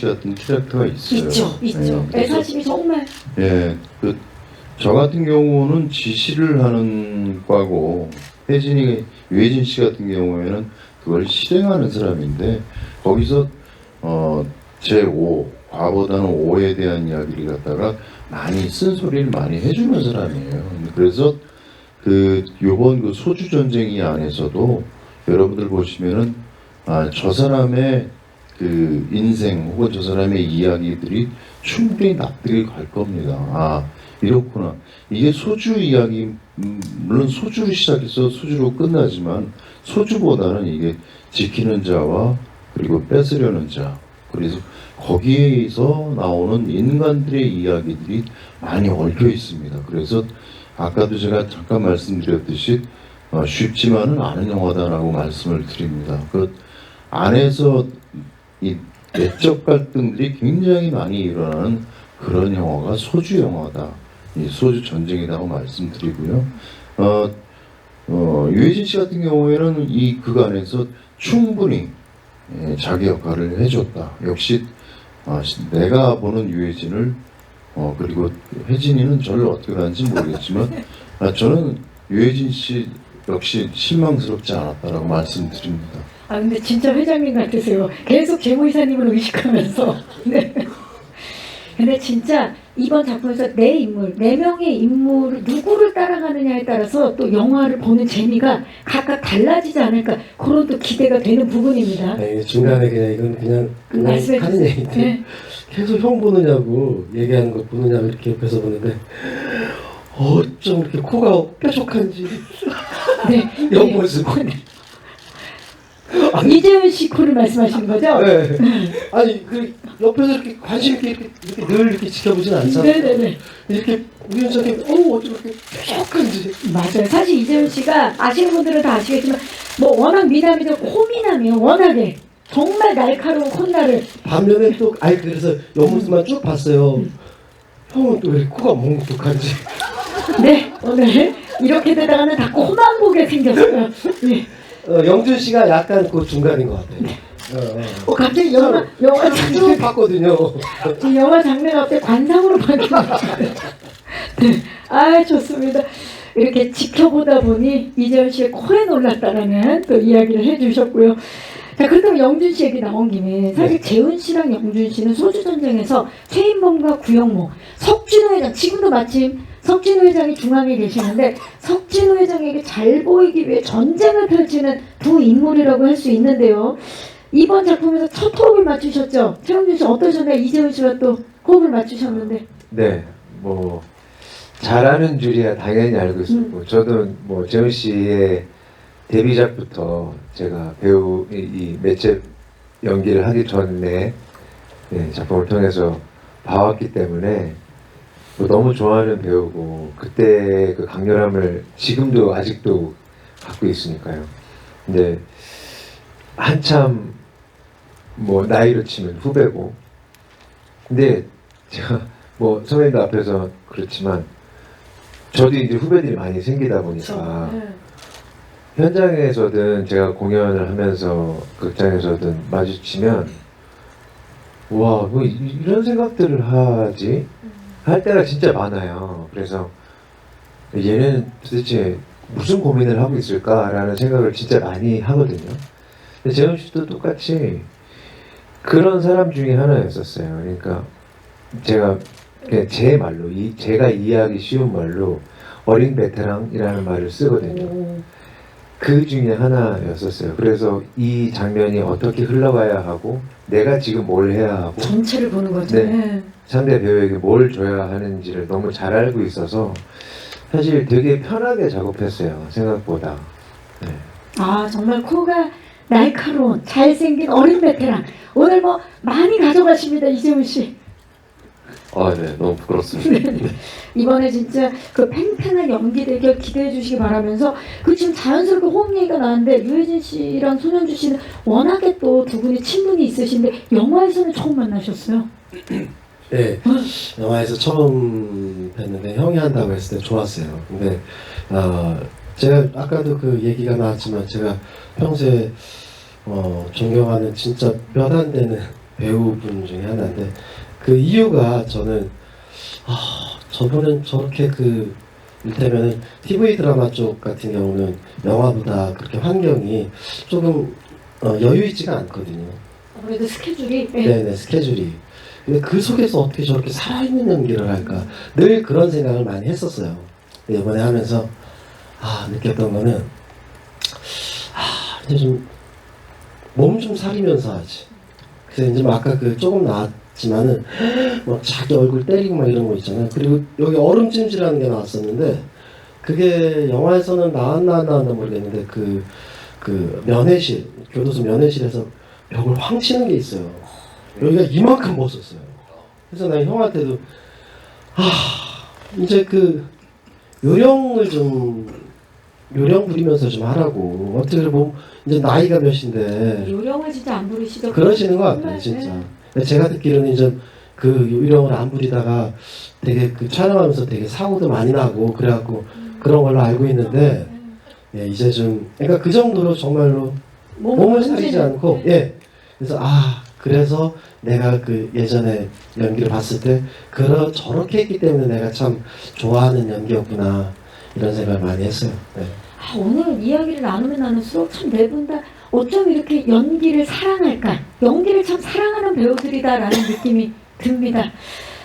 같은 캐릭터가 있어요. 있죠. 애사심이 정말. 저 같은 경우는 지시를 하는 과고 유해진 씨 같은 경우에는 그걸 실행하는 사람인데 거기서 제5 과보다는 5에 대한 이야기를 갖다가 많이 쓴소리를 많이 해주는 사람이에요. 그래서 그 요번 그 소주 전쟁이 안에서도 여러분들 보시면은 저 사람의 그 인생 혹은 저 사람의 이야기들이 충분히 납득이 갈 겁니다. 이렇구나. 이게 소주 이야기, 물론 소주로 시작해서 소주로 끝나지만 소주보다는 이게 지키는 자와 그리고 뺏으려는 자, 그래서 거기에서 나오는 인간들의 이야기들이 많이 얽혀 있습니다. 그래서 아까도 제가 잠깐 말씀드렸듯이 쉽지만은 않은 영화다라고 말씀을 드립니다. 그 안에서 이 내적 갈등들이 굉장히 많이 일어나는 그런 영화가 소주 영화다. 이 소주 전쟁이라고 말씀드리고요. 유해진 씨 같은 경우에는 이 그간에서 충분히 자기 역할을 해줬다. 역시 내가 보는 유해진을 그리고 혜진이는 저를 어떻게 하는지 모르겠지만 저는 유해진 씨 역시 실망스럽지 않았다라고 말씀드립니다. 근데 진짜 회장님 같으세요. 계속 재모 이사님을 의식하면서. 네. 근데 진짜 이번 작품에서 내 인물, 4명의 인물을 누구를 따라가느냐에 따라서 또 영화를 보는 재미가 각각 달라지지 않을까 그런 또 기대가 되는 부분입니다. 아니, 중간에 이건 그냥 말씀해 하는 주세요. 얘기인데 네. 계속 형 보느냐고 얘기하는 거 보느냐고 이렇게 옆에서 보는데 어쩜 이렇게 코가 뾰족한지 네. 옆모습. 이재훈 씨 코를 말씀하시는 거죠? 네. 아니 그 옆에서 이렇게 관심 있게 이렇게 늘 이렇게 지켜보진 않잖아요. 네네네. 이렇게 우연찮게 어쩜 이렇게 뾰족한지. 맞아요. 사실 이재훈 씨가 아시는 분들은 다 아시겠지만 뭐 워낙 미남이죠. 코미남이요. 워낙에 정말 날카로운 콧날을. 반면에 또 그래서 옆모습만 쭉 봤어요. 형은 또 왜 코가 뭉툭한지. 네, 오늘 이렇게 되다가는 다 코만 보게 생겼어요. 네. 영준 씨가 약간 그 중간인 것 같아요. 갑자기 영화 쭉 장르 봤거든요. 영화 장르가 갑자기 관상으로 바뀌었어요. 네, 좋습니다. 이렇게 지켜보다 보니 이재훈 씨의 코에 놀랐다라는 또 이야기를 해주셨고요. 자, 그렇다면 영준 씨 얘기 나온 김에 사실 재훈 씨랑 영준 씨는 소주 전쟁에서 최인범과 구영모, 석진호 회장 지금도 마침 석진호 회장이 중앙에 계시는데 석진호 회장에게 잘 보이기 위해 전쟁을 펼치는 두 인물이라고 할 수 있는데요. 이번 작품에서 첫 호흡을 맞추셨죠? 최영준 씨 어떠셨나요? 이재훈 씨와 또 호흡을 맞추셨는데. 네, 뭐 잘하는 줄이야 당연히 알고 있었고 저도 뭐 재훈 씨의 데뷔작부터 제가 배우 이 매체 연기를 하기 전에 작품을 통해서 봐왔기 때문에 뭐 너무 좋아하는 배우고 그때 그 강렬함을 지금도 아직도 갖고 있으니까요. 근데 한참 뭐 나이로 치면 후배고 근데 제가 뭐 선배님들 앞에서 그렇지만 저도 이제 후배들이 많이 생기다 보니까 현장에서든 제가 공연을 하면서 극장에서든 마주치면 와, 뭐 이런 생각들을 하지? 할 때가 진짜 많아요. 그래서 얘는 도대체 무슨 고민을 하고 있을까라는 생각을 진짜 많이 하거든요. 근데 재훈 씨도 똑같이 그런 사람 중에 하나였었어요. 그러니까 제가 그냥 제 말로 제가 이해하기 쉬운 말로 어린 베테랑이라는 말을 쓰거든요. 그 중에 하나였었어요. 그래서 이 장면이 어떻게 흘러가야 하고 내가 지금 뭘 해야 하고 전체를 보는 거죠. 네. 상대 배우에게 뭘 줘야 하는지를 너무 잘 알고 있어서 사실 되게 편하게 작업했어요. 생각보다. 네. 정말 코가 날카로운 잘생긴 어린 베테랑. 오늘 뭐 많이 가져가십니다, 이재훈 씨. 네, 너무 부끄럽습니다. 이번에 진짜 그 팽팽한 연기 대결 기대해 주시기 바라면서 그 지금 자연스럽게 호흡 얘기가 나왔는데 유해진 씨랑 손현주 씨는 워낙에 또 두 분이 친분이 있으신데 영화에서는 처음 만나셨어요. 네, 영화에서 처음 뵀는데 형이 한다고 했을 때 좋았어요. 근데 제가 아까도 그 얘기가 나왔지만 제가 평소에 존경하는 진짜 몇 안 되는 배우분 중에 하나인데 그 이유가 저는 저분은 저렇게 이를테면은 TV 드라마 쪽 같은 경우는 영화보다 그렇게 환경이 조금 여유 있지가 않거든요. 아무래도 스케줄이 네네, 스케줄이. 근데 그 속에서 어떻게 저렇게 살아있는 연기를 할까 늘 그런 생각을 많이 했었어요. 근데 이번에 하면서 느꼈던 거는 이제 좀 몸 좀 사리면서 하지. 그래서 이제 막 아까 그 조금 나왔지만은 막 자기 얼굴 때리고 막 이런 거 있잖아요. 그리고 여기 얼음찜질하는 게 나왔었는데 그게 영화에서는 나왔나 안 나왔나 모르겠는데 그 면회실 교도소 면회실에서 벽을 황 치는 게 있어요. 여기가 이만큼 벗었어요. 그래서 나 형한테도 이제 그 요령을 좀 요령 부리면서 좀 하라고. 어떻게 보면 이제 나이가 몇인데 요령을 진짜 안 부리시더라고요. 그러시는 것 같아요, 정말, 진짜. 네. 근데 제가 듣기로는 이제 그 요령을 안 부리다가 되게 그 촬영하면서 되게 사고도 많이 나고 그래갖고 그런 걸로 알고 있는데 예, 이제 좀 그러니까 그 정도로 정말로 몸을 사리지 않고 예. 그래서 그래서 내가 그 예전에 연기를 봤을 때 저렇게 했기 때문에 내가 참 좋아하는 연기였구나 이런 생각을 많이 했어요. 네. 오늘 이야기를 나누면 나눌수록 참 네 분 다 어쩜 이렇게 연기를 사랑할까? 연기를 참 사랑하는 배우들이다라는 느낌이 듭니다.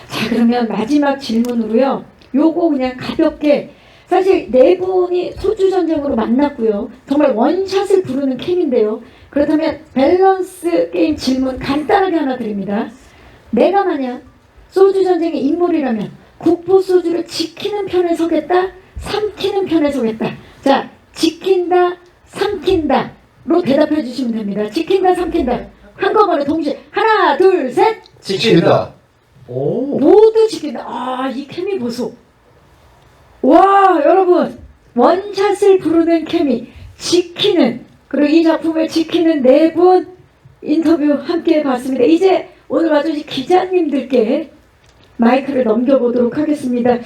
자, 그러면 마지막 질문으로요. 요거 그냥 가볍게 사실 네 분이 소주전쟁으로 만났고요. 정말 원샷을 부르는 캠인데요. 그렇다면 밸런스 게임 질문 간단하게 하나 드립니다. 내가 만약 소주전쟁의 인물이라면 국보 소주를 지키는 편에 서겠다? 삼키는 편에 서겠다? 자, 지킨다, 삼킨다로 대답해 주시면 됩니다. 지킨다, 삼킨다. 한꺼번에 동시에 하나, 둘, 셋. 지킨다. 오. 모두 지킨다. 이 케미 보소. 와, 여러분 원샷을 부르는 케미 지키는 그리고 이 작품을 지키는 네 분 인터뷰 함께 해봤습니다. 이제 오늘 와주신 기자님들께 마이크를 넘겨보도록 하겠습니다.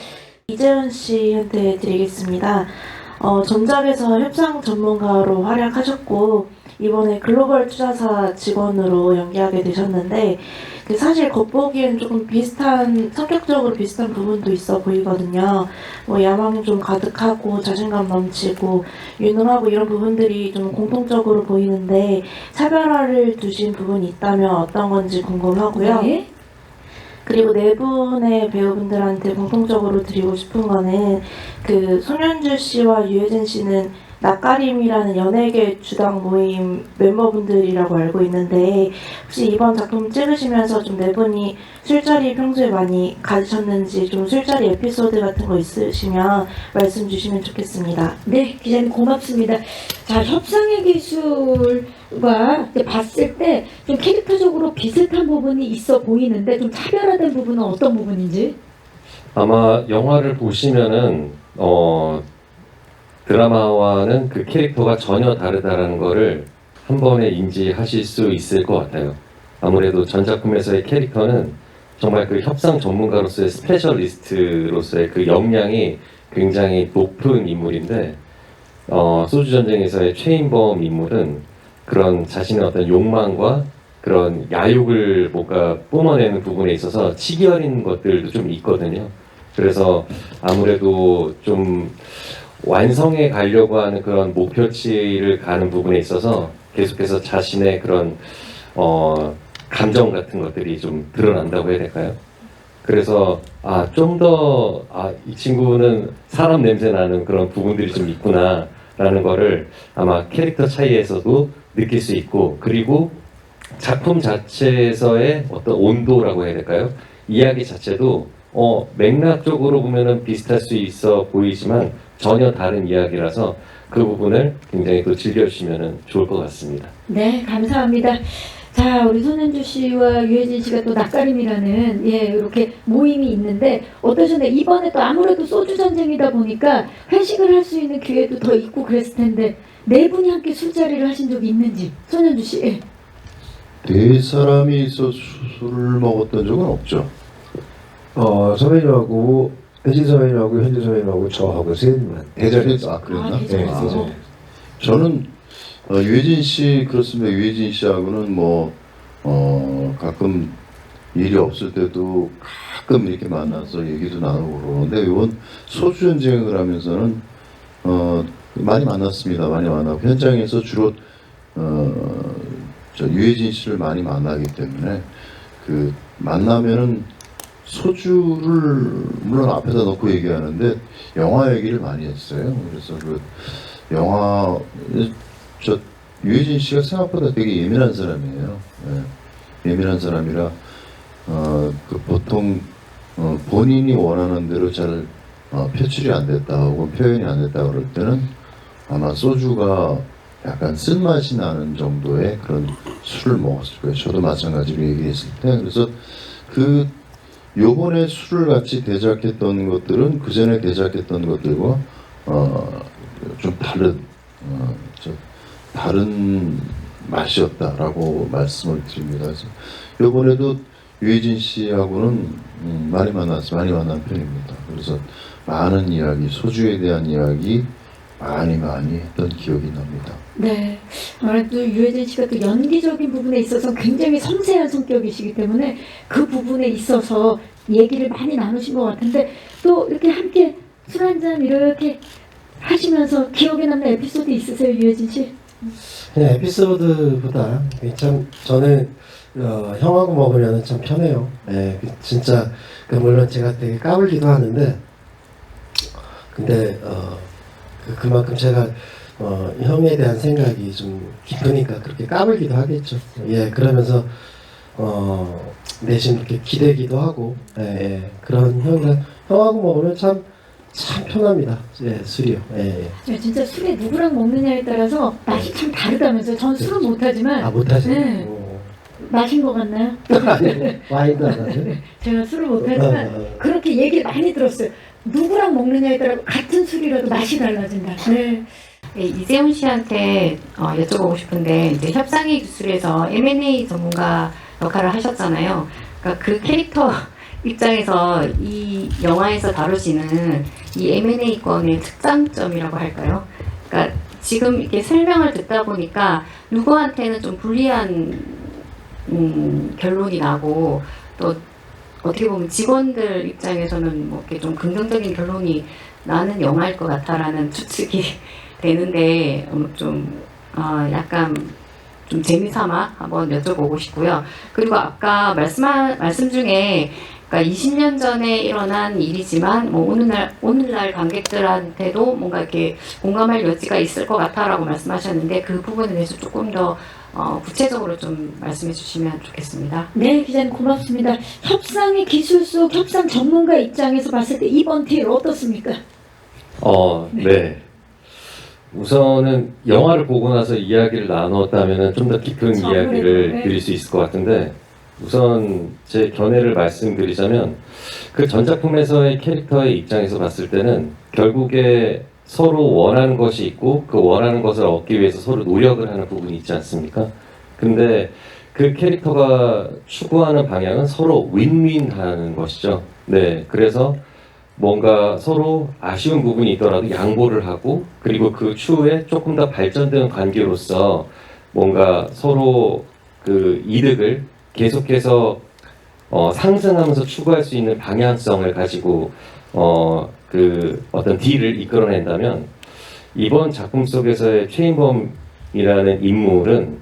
이재훈 씨한테 드리겠습니다. 전작에서 협상 전문가로 활약하셨고 이번에 글로벌 투자사 직원으로 연기하게 되셨는데 사실 겉보기엔 조금 성격적으로 비슷한 부분도 있어 보이거든요. 야망이 좀 가득하고 자신감 넘치고 유능하고 이런 부분들이 좀 공통적으로 보이는데 차별화를 두신 부분이 있다면 어떤 건지 궁금하고요. 네. 그리고 네 분의 배우분들한테 공통적으로 드리고 싶은 거는 손현주 씨와 유해진 씨는 낯가림이라는 연예계 주당 모임 멤버분들이라고 알고 있는데 혹시 이번 작품 찍으시면서 좀 네 분이 술자리 평소에 많이 가지셨는지 좀 술자리 에피소드 같은 거 있으시면 말씀 주시면 좋겠습니다. 네, 기자님 고맙습니다. 자, 협상의 기술과 이제 봤을 때 좀 캐릭터적으로 비슷한 부분이 있어 보이는데 좀 차별화된 부분은 어떤 부분인지? 아마 영화를 보시면은 드라마와는 그 캐릭터가 전혀 다르다는 거를 한 번에 인지하실 수 있을 것 같아요. 아무래도 전 작품에서의 캐릭터는 정말 그 협상 전문가로서의 스페셜리스트로서의 그 역량이 굉장히 높은 인물인데 소주전쟁에서의 최인범 인물은 그런 자신의 어떤 욕망과 그런 야욕을 뭔가 뿜어내는 부분에 있어서 치기 어린 것들도 좀 있거든요. 그래서 아무래도 좀 완성해 가려고 하는 그런 목표치를 가는 부분에 있어서 계속해서 자신의 그런 감정 같은 것들이 좀 드러난다고 해야 될까요? 그래서 좀 더 이 친구는 사람 냄새 나는 그런 부분들이 좀 있구나라는 거를 아마 캐릭터 차이에서도 느낄 수 있고 그리고 작품 자체에서의 어떤 온도라고 해야 될까요? 이야기 자체도 맥락적으로 보면은 비슷할 수 있어 보이지만 전혀 다른 이야기라서 그 부분을 굉장히 또 즐겨주시면 좋을 것 같습니다. 네, 감사합니다. 자, 우리 손현주 씨와 유해진 씨가 또 낯가림이라는 이렇게 모임이 있는데 어떠셨나요? 이번에 또 아무래도 소주 전쟁이다 보니까 회식을 할 수 있는 기회도 더 있고 그랬을 텐데 네 분이 함께 술자리를 하신 적이 있는지 손현주 씨. 예. 네 사람이 술을 먹었던 적은 없죠. 선배님하고 배진 선배님하고 현주 선배님하고 저하고 셋만 대전에서 그랬나? 대전에서. 네, 대전. 저는 유해진 씨 그렇습니다. 유해진 씨하고는 가끔 일이 없을 때도 가끔 이렇게 만나서 얘기도 나누고 그러는데 이번 소주 전쟁을 하면서는 많이 만났습니다. 많이 만나고 현장에서 주로 유해진 씨를 많이 만나기 때문에 그 만나면은 소주를 물론 앞에다 놓고 얘기하는데 영화 얘기를 많이 했어요. 그래서 그 영화 저 유해진 씨가 생각보다 되게 예민한 사람이에요. 예. 예민한 사람이라 그 보통 본인이 원하는 대로 잘 표출이 안 됐다 혹은 표현이 안 됐다 그럴 때는 아마 소주가 약간 쓴맛이 나는 정도의 그런 술을 먹었을 거예요. 저도 마찬가지로 얘기했을 때. 그래서 그 요번에 술을 같이 대작했던 것들은 그 전에 대작했던 것들과 좀 다른 맛이었다라고 말씀을 드립니다. 그래서 요번에도 유해진 씨하고는 많이 만난 편입니다. 그래서 많은 이야기, 소주에 대한 이야기 많이 했던 기억이 납니다. 네. 아무래도 유해진 씨가 또 연기적인 부분에 있어서 굉장히 섬세한 성격이시기 때문에 그 부분에 있어서 얘기를 많이 나누신 것 같은데 또 이렇게 함께 술 한잔 이렇게 하시면서 기억에 남는 에피소드 있으세요, 유해진 씨? 그냥 에피소드보다 참 저는 형하고 먹으면 참 편해요. 예, 진짜 물론 제가 되게 까불기도 하는데 근데 그만큼 제가 형에 대한 생각이 좀 깊으니까 그렇게 까불기도 하겠죠. 예, 그러면서 내심 이렇게 기대기도 하고 그런 형하고 먹으면 참 편합니다. 예, 술이요. 예. 진짜 술에 누구랑 먹느냐에 따라서 맛이 참 다르다면서요. 전 술은 못하지만 못하시네. 네. 마신 것 같나요? 아니, 와인도 안 하세요? 제가 술을 못하지만 그렇게 얘기를 많이 들었어요. 누구랑 먹느냐에 따라 같은 술이라도 맛이 달라진다. 네. 네, 이재훈 씨한테 여쭤보고 싶은데 이제 협상의 기술에서 M&A 전문가 역할을 하셨잖아요. 그러니까 그 캐릭터 입장에서 이 영화에서 다루시는 이 M&A권의 특장점이라고 할까요? 그러니까 지금 이렇게 설명을 듣다 보니까 누구한테는 좀 불리한 결론이 나고 또 어떻게 보면 직원들 입장에서는 뭐 이렇게 좀 긍정적인 결론이 나는 영화일 것 같다라는 추측이 되는데 약간 좀 재미삼아 한번 여쭤보고 싶고요. 그리고 아까 말씀 중에 그러니까 20년 전에 일어난 일이지만 뭐 오늘날 관객들한테도 뭔가 이렇게 공감할 여지가 있을 것 같아라고 말씀하셨는데 그 부분에 대해서 조금 더 구체적으로 좀 말씀해 주시면 좋겠습니다. 네, 기자님 고맙습니다. 협상의 기술 속 협상 전문가 입장에서 봤을 때 이번 딜 어떻습니까? 네. 우선은 영화를 보고 나서 이야기를 나눴다면 좀 더 깊은 이야기를 드릴 수 있을 것 같은데 우선 제 견해를 말씀드리자면 그 전작품에서의 캐릭터의 입장에서 봤을 때는 결국에 서로 원하는 것이 있고 그 원하는 것을 얻기 위해서 서로 노력을 하는 부분이 있지 않습니까? 근데 그 캐릭터가 추구하는 방향은 서로 윈윈하는 것이죠. 네, 그래서 뭔가 서로 아쉬운 부분이 있더라도 양보를 하고 그리고 그 추후에 조금 더 발전된 관계로서 뭔가 서로 그 이득을 계속해서 상승하면서 추구할 수 있는 방향성을 가지고 그 어떤 딜을 이끌어낸다면 이번 작품 속에서의 최인범이라는 인물은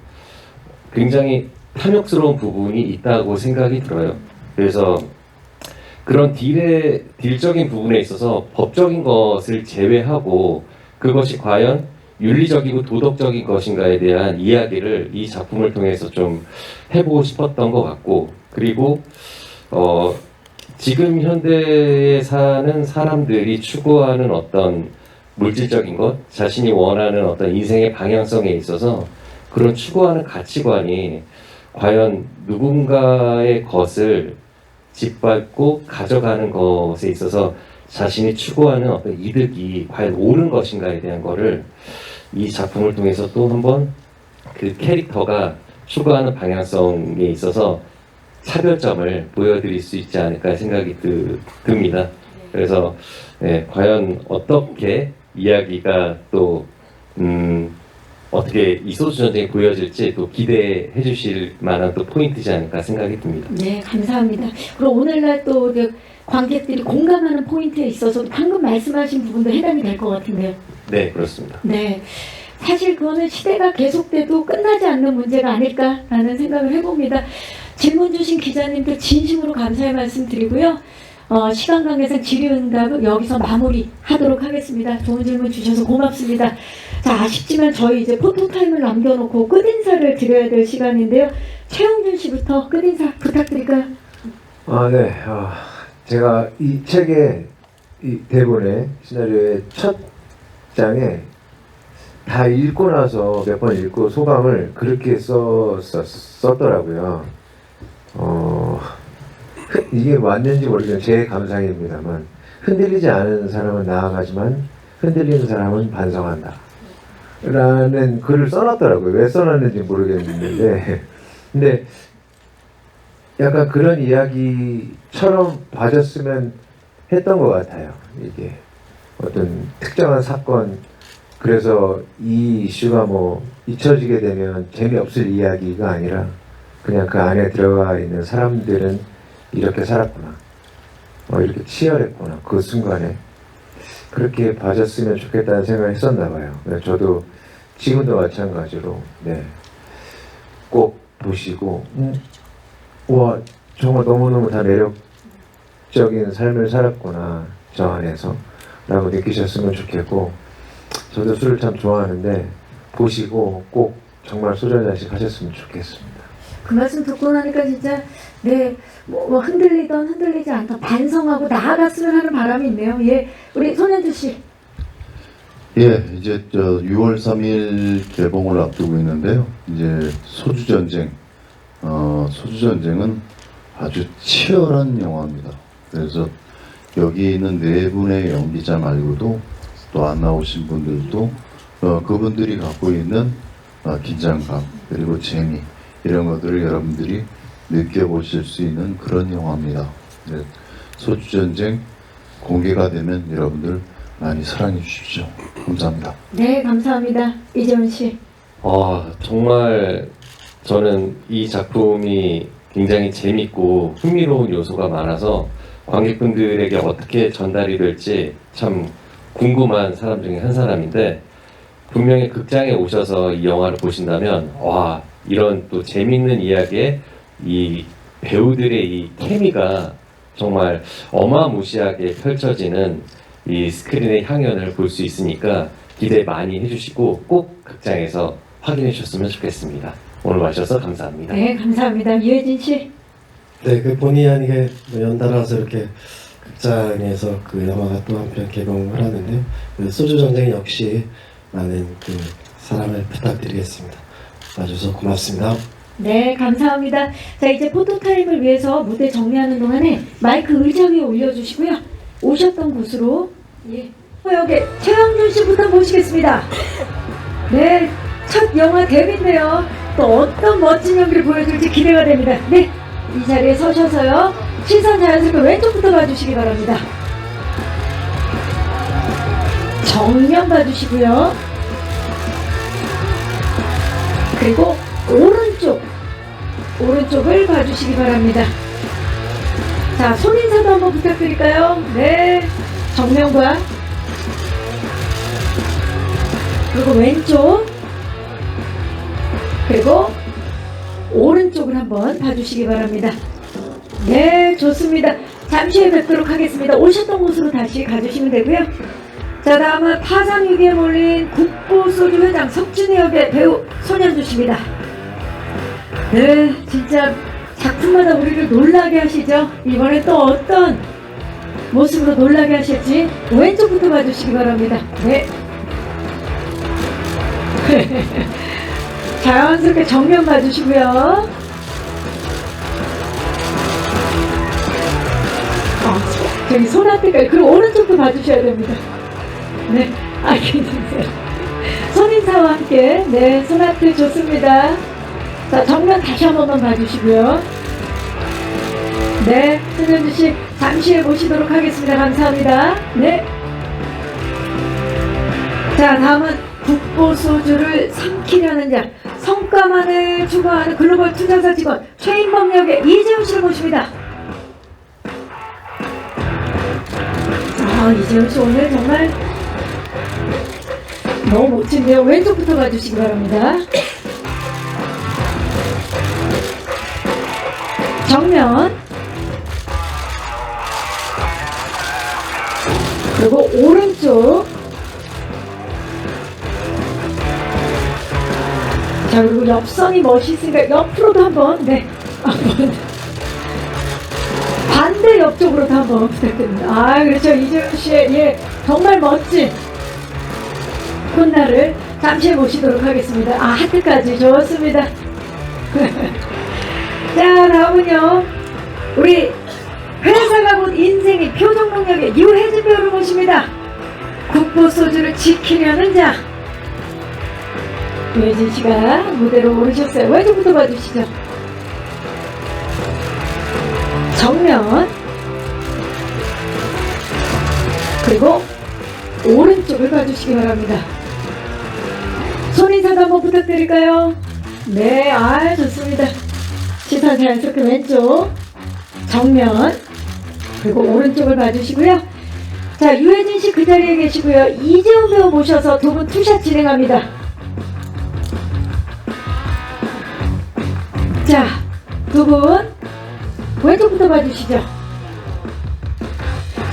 굉장히 탐욕스러운 부분이 있다고 생각이 들어요. 그래서 그런 딜적인 부분에 있어서 법적인 것을 제외하고 그것이 과연 윤리적이고 도덕적인 것인가에 대한 이야기를 이 작품을 통해서 좀 해보고 싶었던 것 같고 그리고 지금 현대에 사는 사람들이 추구하는 어떤 물질적인 것, 자신이 원하는 어떤 인생의 방향성에 있어서 그런 추구하는 가치관이 과연 누군가의 것을 짓밟고 가져가는 것에 있어서 자신이 추구하는 어떤 이득이 과연 옳은 것인가에 대한 거를 이 작품을 통해서 또 한번 그 캐릭터가 추구하는 방향성에 있어서 차별점을 보여드릴 수 있지 않을까 생각이 듭니다. 그래서 과연 어떻게 이야기가 또 어떻게 이 소주 전쟁이 보여질지 또 기대해 주실 만한 또 포인트지 않을까 생각이 듭니다. 네, 감사합니다. 그럼 오늘날 또 관객들이 공감하는 포인트에 있어서 방금 말씀하신 부분도 해당이 될 것 같은데요. 네, 그렇습니다. 네. 사실 그거는 시대가 계속돼도 끝나지 않는 문제가 아닐까라는 생각을 해봅니다. 질문 주신 기자님들 진심으로 감사의 말씀 드리고요. 시간 관계상 질의응답은 여기서 마무리하도록 하겠습니다. 좋은 질문 주셔서 고맙습니다. 자, 아쉽지만 저희 이제 포토타임을 남겨놓고 끝인사를 드려야 될 시간인데요. 최영준 씨부터 끝인사 부탁드릴까요? 네. 제가 이 책의 이 대본의 시나리오의 첫 장에 다 읽고 나서 몇 번 읽고 소감을 그렇게 썼더라고요. 이게 맞는지 모르겠지만 제 감상입니다만, 흔들리지 않은 사람은 나아가지만 흔들리는 사람은 반성한다 라는 글을 써놨더라고요. 왜 써놨는지 모르겠는데 근데 약간 그런 이야기처럼 봐줬으면 했던 것 같아요. 이게 어떤 특정한 사건, 그래서 이 이슈가 뭐 잊혀지게 되면 재미없을 이야기가 아니라 그냥 그 안에 들어가 있는 사람들은 이렇게 살았구나, 이렇게 치열했구나, 그 순간에 그렇게 봐줬으면 좋겠다는 생각을 했었나 봐요. 저도 지금도 마찬가지로 꼭 보시고 와, 정말 너무너무 다 매력적인 삶을 살았구나 저 안에서 라고 느끼셨으면 좋겠고, 저도 술을 참 좋아하는데 보시고 꼭 정말 소주 한 잔씩 하셨으면 좋겠습니다. 그 말씀 듣고 나니까 진짜 뭐 흔들리던 흔들리지 않던 반성하고 나아갔으면 하는 바람이 있네요. 예, 우리 손현주 씨. 예, 이제 6월 3일 개봉을 앞두고 있는데요. 이제 소주전쟁, 소주전쟁은 아주 치열한 영화입니다. 그래서 여기 있는 네 분의 연기자 말고도 또 안 나오신 분들도 그분들이 갖고 있는 긴장감 그리고 재미, 이런 것들을 여러분들이 느껴보실 수 있는 그런 영화입니다. 네, 소주전쟁 공개가 되면 여러분들 많이 사랑해 주십시오. 감사합니다. 네, 감사합니다. 이재훈 씨. 정말 저는 이 작품이 굉장히 재밌고 흥미로운 요소가 많아서 관객분들에게 어떻게 전달이 될지 참 궁금한 사람 중에 한 사람인데, 분명히 극장에 오셔서 이 영화를 보신다면 이런 또 재밌는 이야기에 이 배우들의 이 케미가 정말 어마무시하게 펼쳐지는 이 스크린의 향연을 볼 수 있으니까 기대 많이 해주시고 꼭 극장에서 확인해 주셨으면 좋겠습니다. 오늘 와주셔서 감사합니다. 네, 감사합니다. 유해진 씨. 네, 그 본의 아니게 연달아서 이렇게 극장에서 그 영화가 또 한편 개봉을 하는데요. 그 소주 전쟁 역시 많은 그 사랑을 부탁드리겠습니다. 와주셔서 고맙습니다. 네, 감사합니다. 자, 이제 포토타임을 위해서 무대 정리하는 동안에 마이크 의자 위에 올려주시고요. 오셨던 곳으로 여기 최영준 씨부터 모시겠습니다. 네, 첫 영화 데뷔인데요. 또 어떤 멋진 연기를 보여줄지 기대가 됩니다. 네, 이 자리에 서셔서요. 시선 자연스럽게 왼쪽부터 봐주시기 바랍니다. 정면 봐주시고요. 그리고 오른쪽을 봐주시기 바랍니다. 자, 손인사도 한번 부탁드릴까요? 네, 정면과 그리고 왼쪽 그리고 오른쪽을 한번 봐주시기 바랍니다. 네, 좋습니다. 잠시 후에 뵙도록 하겠습니다. 오셨던 곳으로 다시 가주시면 되고요. 자, 다음은 파상위기에 몰린 국보소주 회장 석진희 역의 배우 손현주 씨입니다. 네, 진짜 작품마다 우리를 놀라게 하시죠. 이번에 또 어떤 모습으로 놀라게 하실지 왼쪽부터 봐주시기 바랍니다. 네. 자연스럽게 정면 봐주시고요. 저기 손아태까지, 그리고 오른쪽도 봐주셔야 됩니다. 네, 괜찮으세요. 손인사와 함께, 네, 손아태 좋습니다. 자, 정면 다시 한 번만 봐주시고요. 네, 손현주 씨 잠시 후에 모시도록 하겠습니다. 감사합니다. 네. 자, 다음은 국보소주를 삼키려는 자, 성과만을 추구하는 글로벌 투자사 직원 최인범 역의 이재훈 씨를 모십니다. 이재훈 씨 오늘 정말 너무 멋진데요. 왼쪽부터 봐주시기 바랍니다. 정면. 그리고 오른쪽. 자, 그리고 옆선이 멋있으니까 옆으로도 한번, 네, 한번. 반대 옆쪽으로도 한번 부탁드립니다. 아, 그렇죠. 이재훈 씨의, 예, 정말 멋진 콧날을 잠시 모시도록 하겠습니다. 아, 하트까지 좋습니다. 자, 다음은요. 우리 회사가 곧 인생의 표정 능력의 유해진 배우를 모십니다. 국보 소주를 지키려는 자. 유해진 씨가 무대로 오르셨어요. 왼쪽부터 봐주시죠. 정면. 그리고 오른쪽을 봐주시기 바랍니다. 손인사도 한번 부탁드릴까요? 네, 아, 좋습니다. 시선 자연스럽게 왼쪽. 정면. 그리고 오른쪽을 봐주시고요. 자, 유해진 씨 그 자리에 계시고요. 이재훈 배우 모셔서 두 분 투샷 진행합니다. 자, 두 분 왼쪽부터 봐주시죠.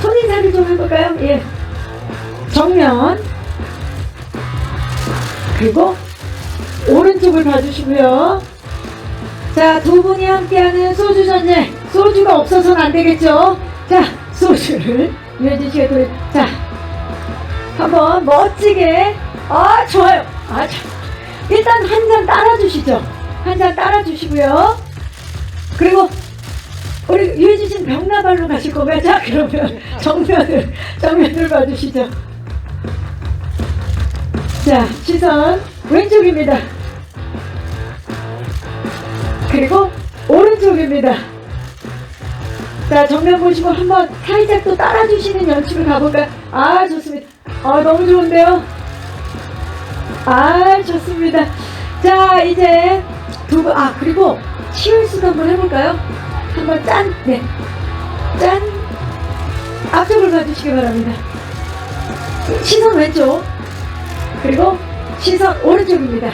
손인사를 좀 해볼까요? 예. 정면. 그리고 오른쪽을 봐주시고요. 자, 두 분이 함께하는 소주 전쟁. 소주가 없어서는 안 되겠죠? 자, 소주를 유해진 씨가 또, 자, 한번 멋지게. 아, 좋아요. 아, 일단 한 잔 따라주시죠. 한 잔 따라주시고요. 그리고 우리 유해진 씨는 병나발로 가실 건가요? 자, 그러면 정면을 봐주시죠. 자, 시선 왼쪽입니다. 그리고 오른쪽입니다. 자, 정면 보시고 한번 살짝 또 따라주시는 연출을 가볼까요? 아, 좋습니다. 아, 너무 좋은데요? 아, 좋습니다. 자, 이제 두 분, 아, 그리고 치얼스도 한번 해볼까요? 한번 짠, 네. 짠. 앞쪽을 봐주시기 바랍니다. 시선 왼쪽. 그리고 시선 오른쪽입니다.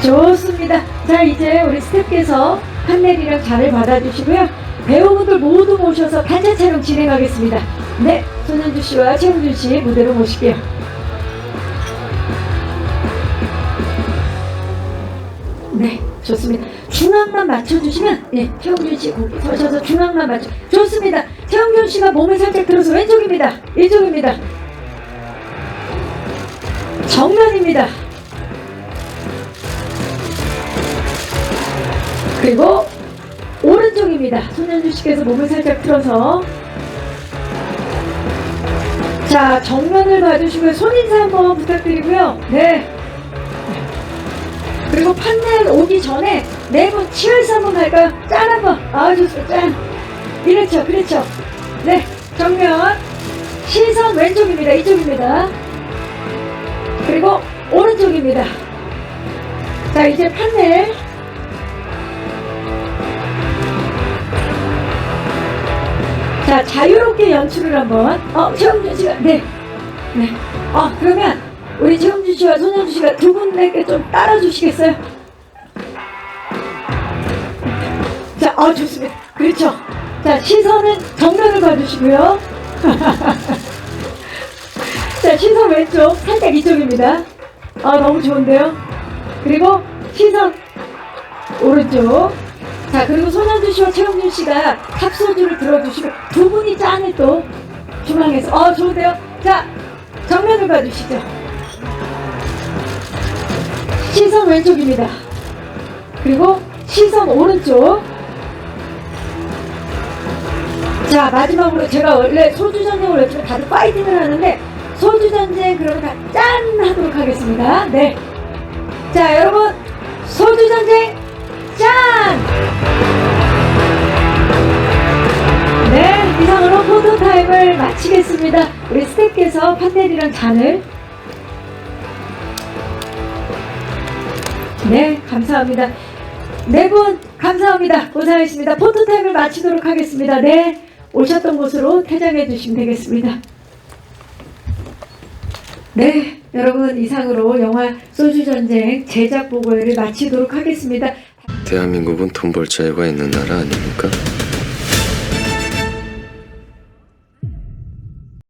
좋습니다. 자, 이제 우리 스태프께서 판넬이랑 잔을 받아주시고요. 배우분들 모두 모셔서 단체 촬영 진행하겠습니다. 네, 손현주 씨와 최웅준 씨 무대로 모실게요. 네, 좋습니다. 중앙만 맞춰주시면, 네, 최웅준 씨 거기 서셔서 중앙만 맞춰. 좋습니다. 최웅준 씨가 몸을 살짝 들어서 왼쪽입니다. 이쪽입니다. 정면입니다. 그리고 오른쪽입니다. 손현주 씨께서 몸을 살짝 틀어서. 자, 정면을 봐주시고요. 손인사 한번 부탁드리고요. 네. 그리고 판넬 오기 전에 네 분 치얼스 한번 갈까요? 짠 한번. 아, 좋습니다. 짠. 그렇죠, 그렇죠. 네, 정면. 시선 왼쪽입니다. 이쪽입니다. 그리고 오른쪽입니다. 자, 이제 판넬. 자, 자유롭게 연출을 한번. 최웅준 씨가, 네. 네. 그러면 우리 최웅준 씨와 손현주 씨가 두 분에게 좀 따라주시겠어요? 자, 좋습니다. 그렇죠. 자, 시선은 정면을 봐주시고요. 자, 시선 왼쪽, 살짝 이쪽입니다. 너무 좋은데요? 그리고 시선 오른쪽. 자, 그리고 손현주 씨와 최웅준 씨가 탑소주를 들어주시고 두 분이 짠을 또 중앙에서. 좋은데요? 자, 정면을 봐주시죠. 시선 왼쪽입니다. 그리고 시선 오른쪽. 자, 마지막으로 제가 원래 소주 전쟁을 외치면 다들 파이팅을 하는데 소주 전쟁 그러면 다 짠 하도록 하겠습니다. 네. 자, 여러분, 소주 전쟁 짠! 네, 이상으로 포토타임을 마치겠습니다. 우리 스태프께서 판넬이랑 잔을. 네, 감사합니다. 네 분 감사합니다. 고생하셨습니다. 포토타임을 마치도록 하겠습니다. 네, 오셨던 곳으로 퇴장해 주시면 되겠습니다. 네, 여러분, 이상으로 영화 소주전쟁 제작 보고회를 마치도록 하겠습니다. 대한민국은 돈 벌 자유가 있는 나라 아닙니까?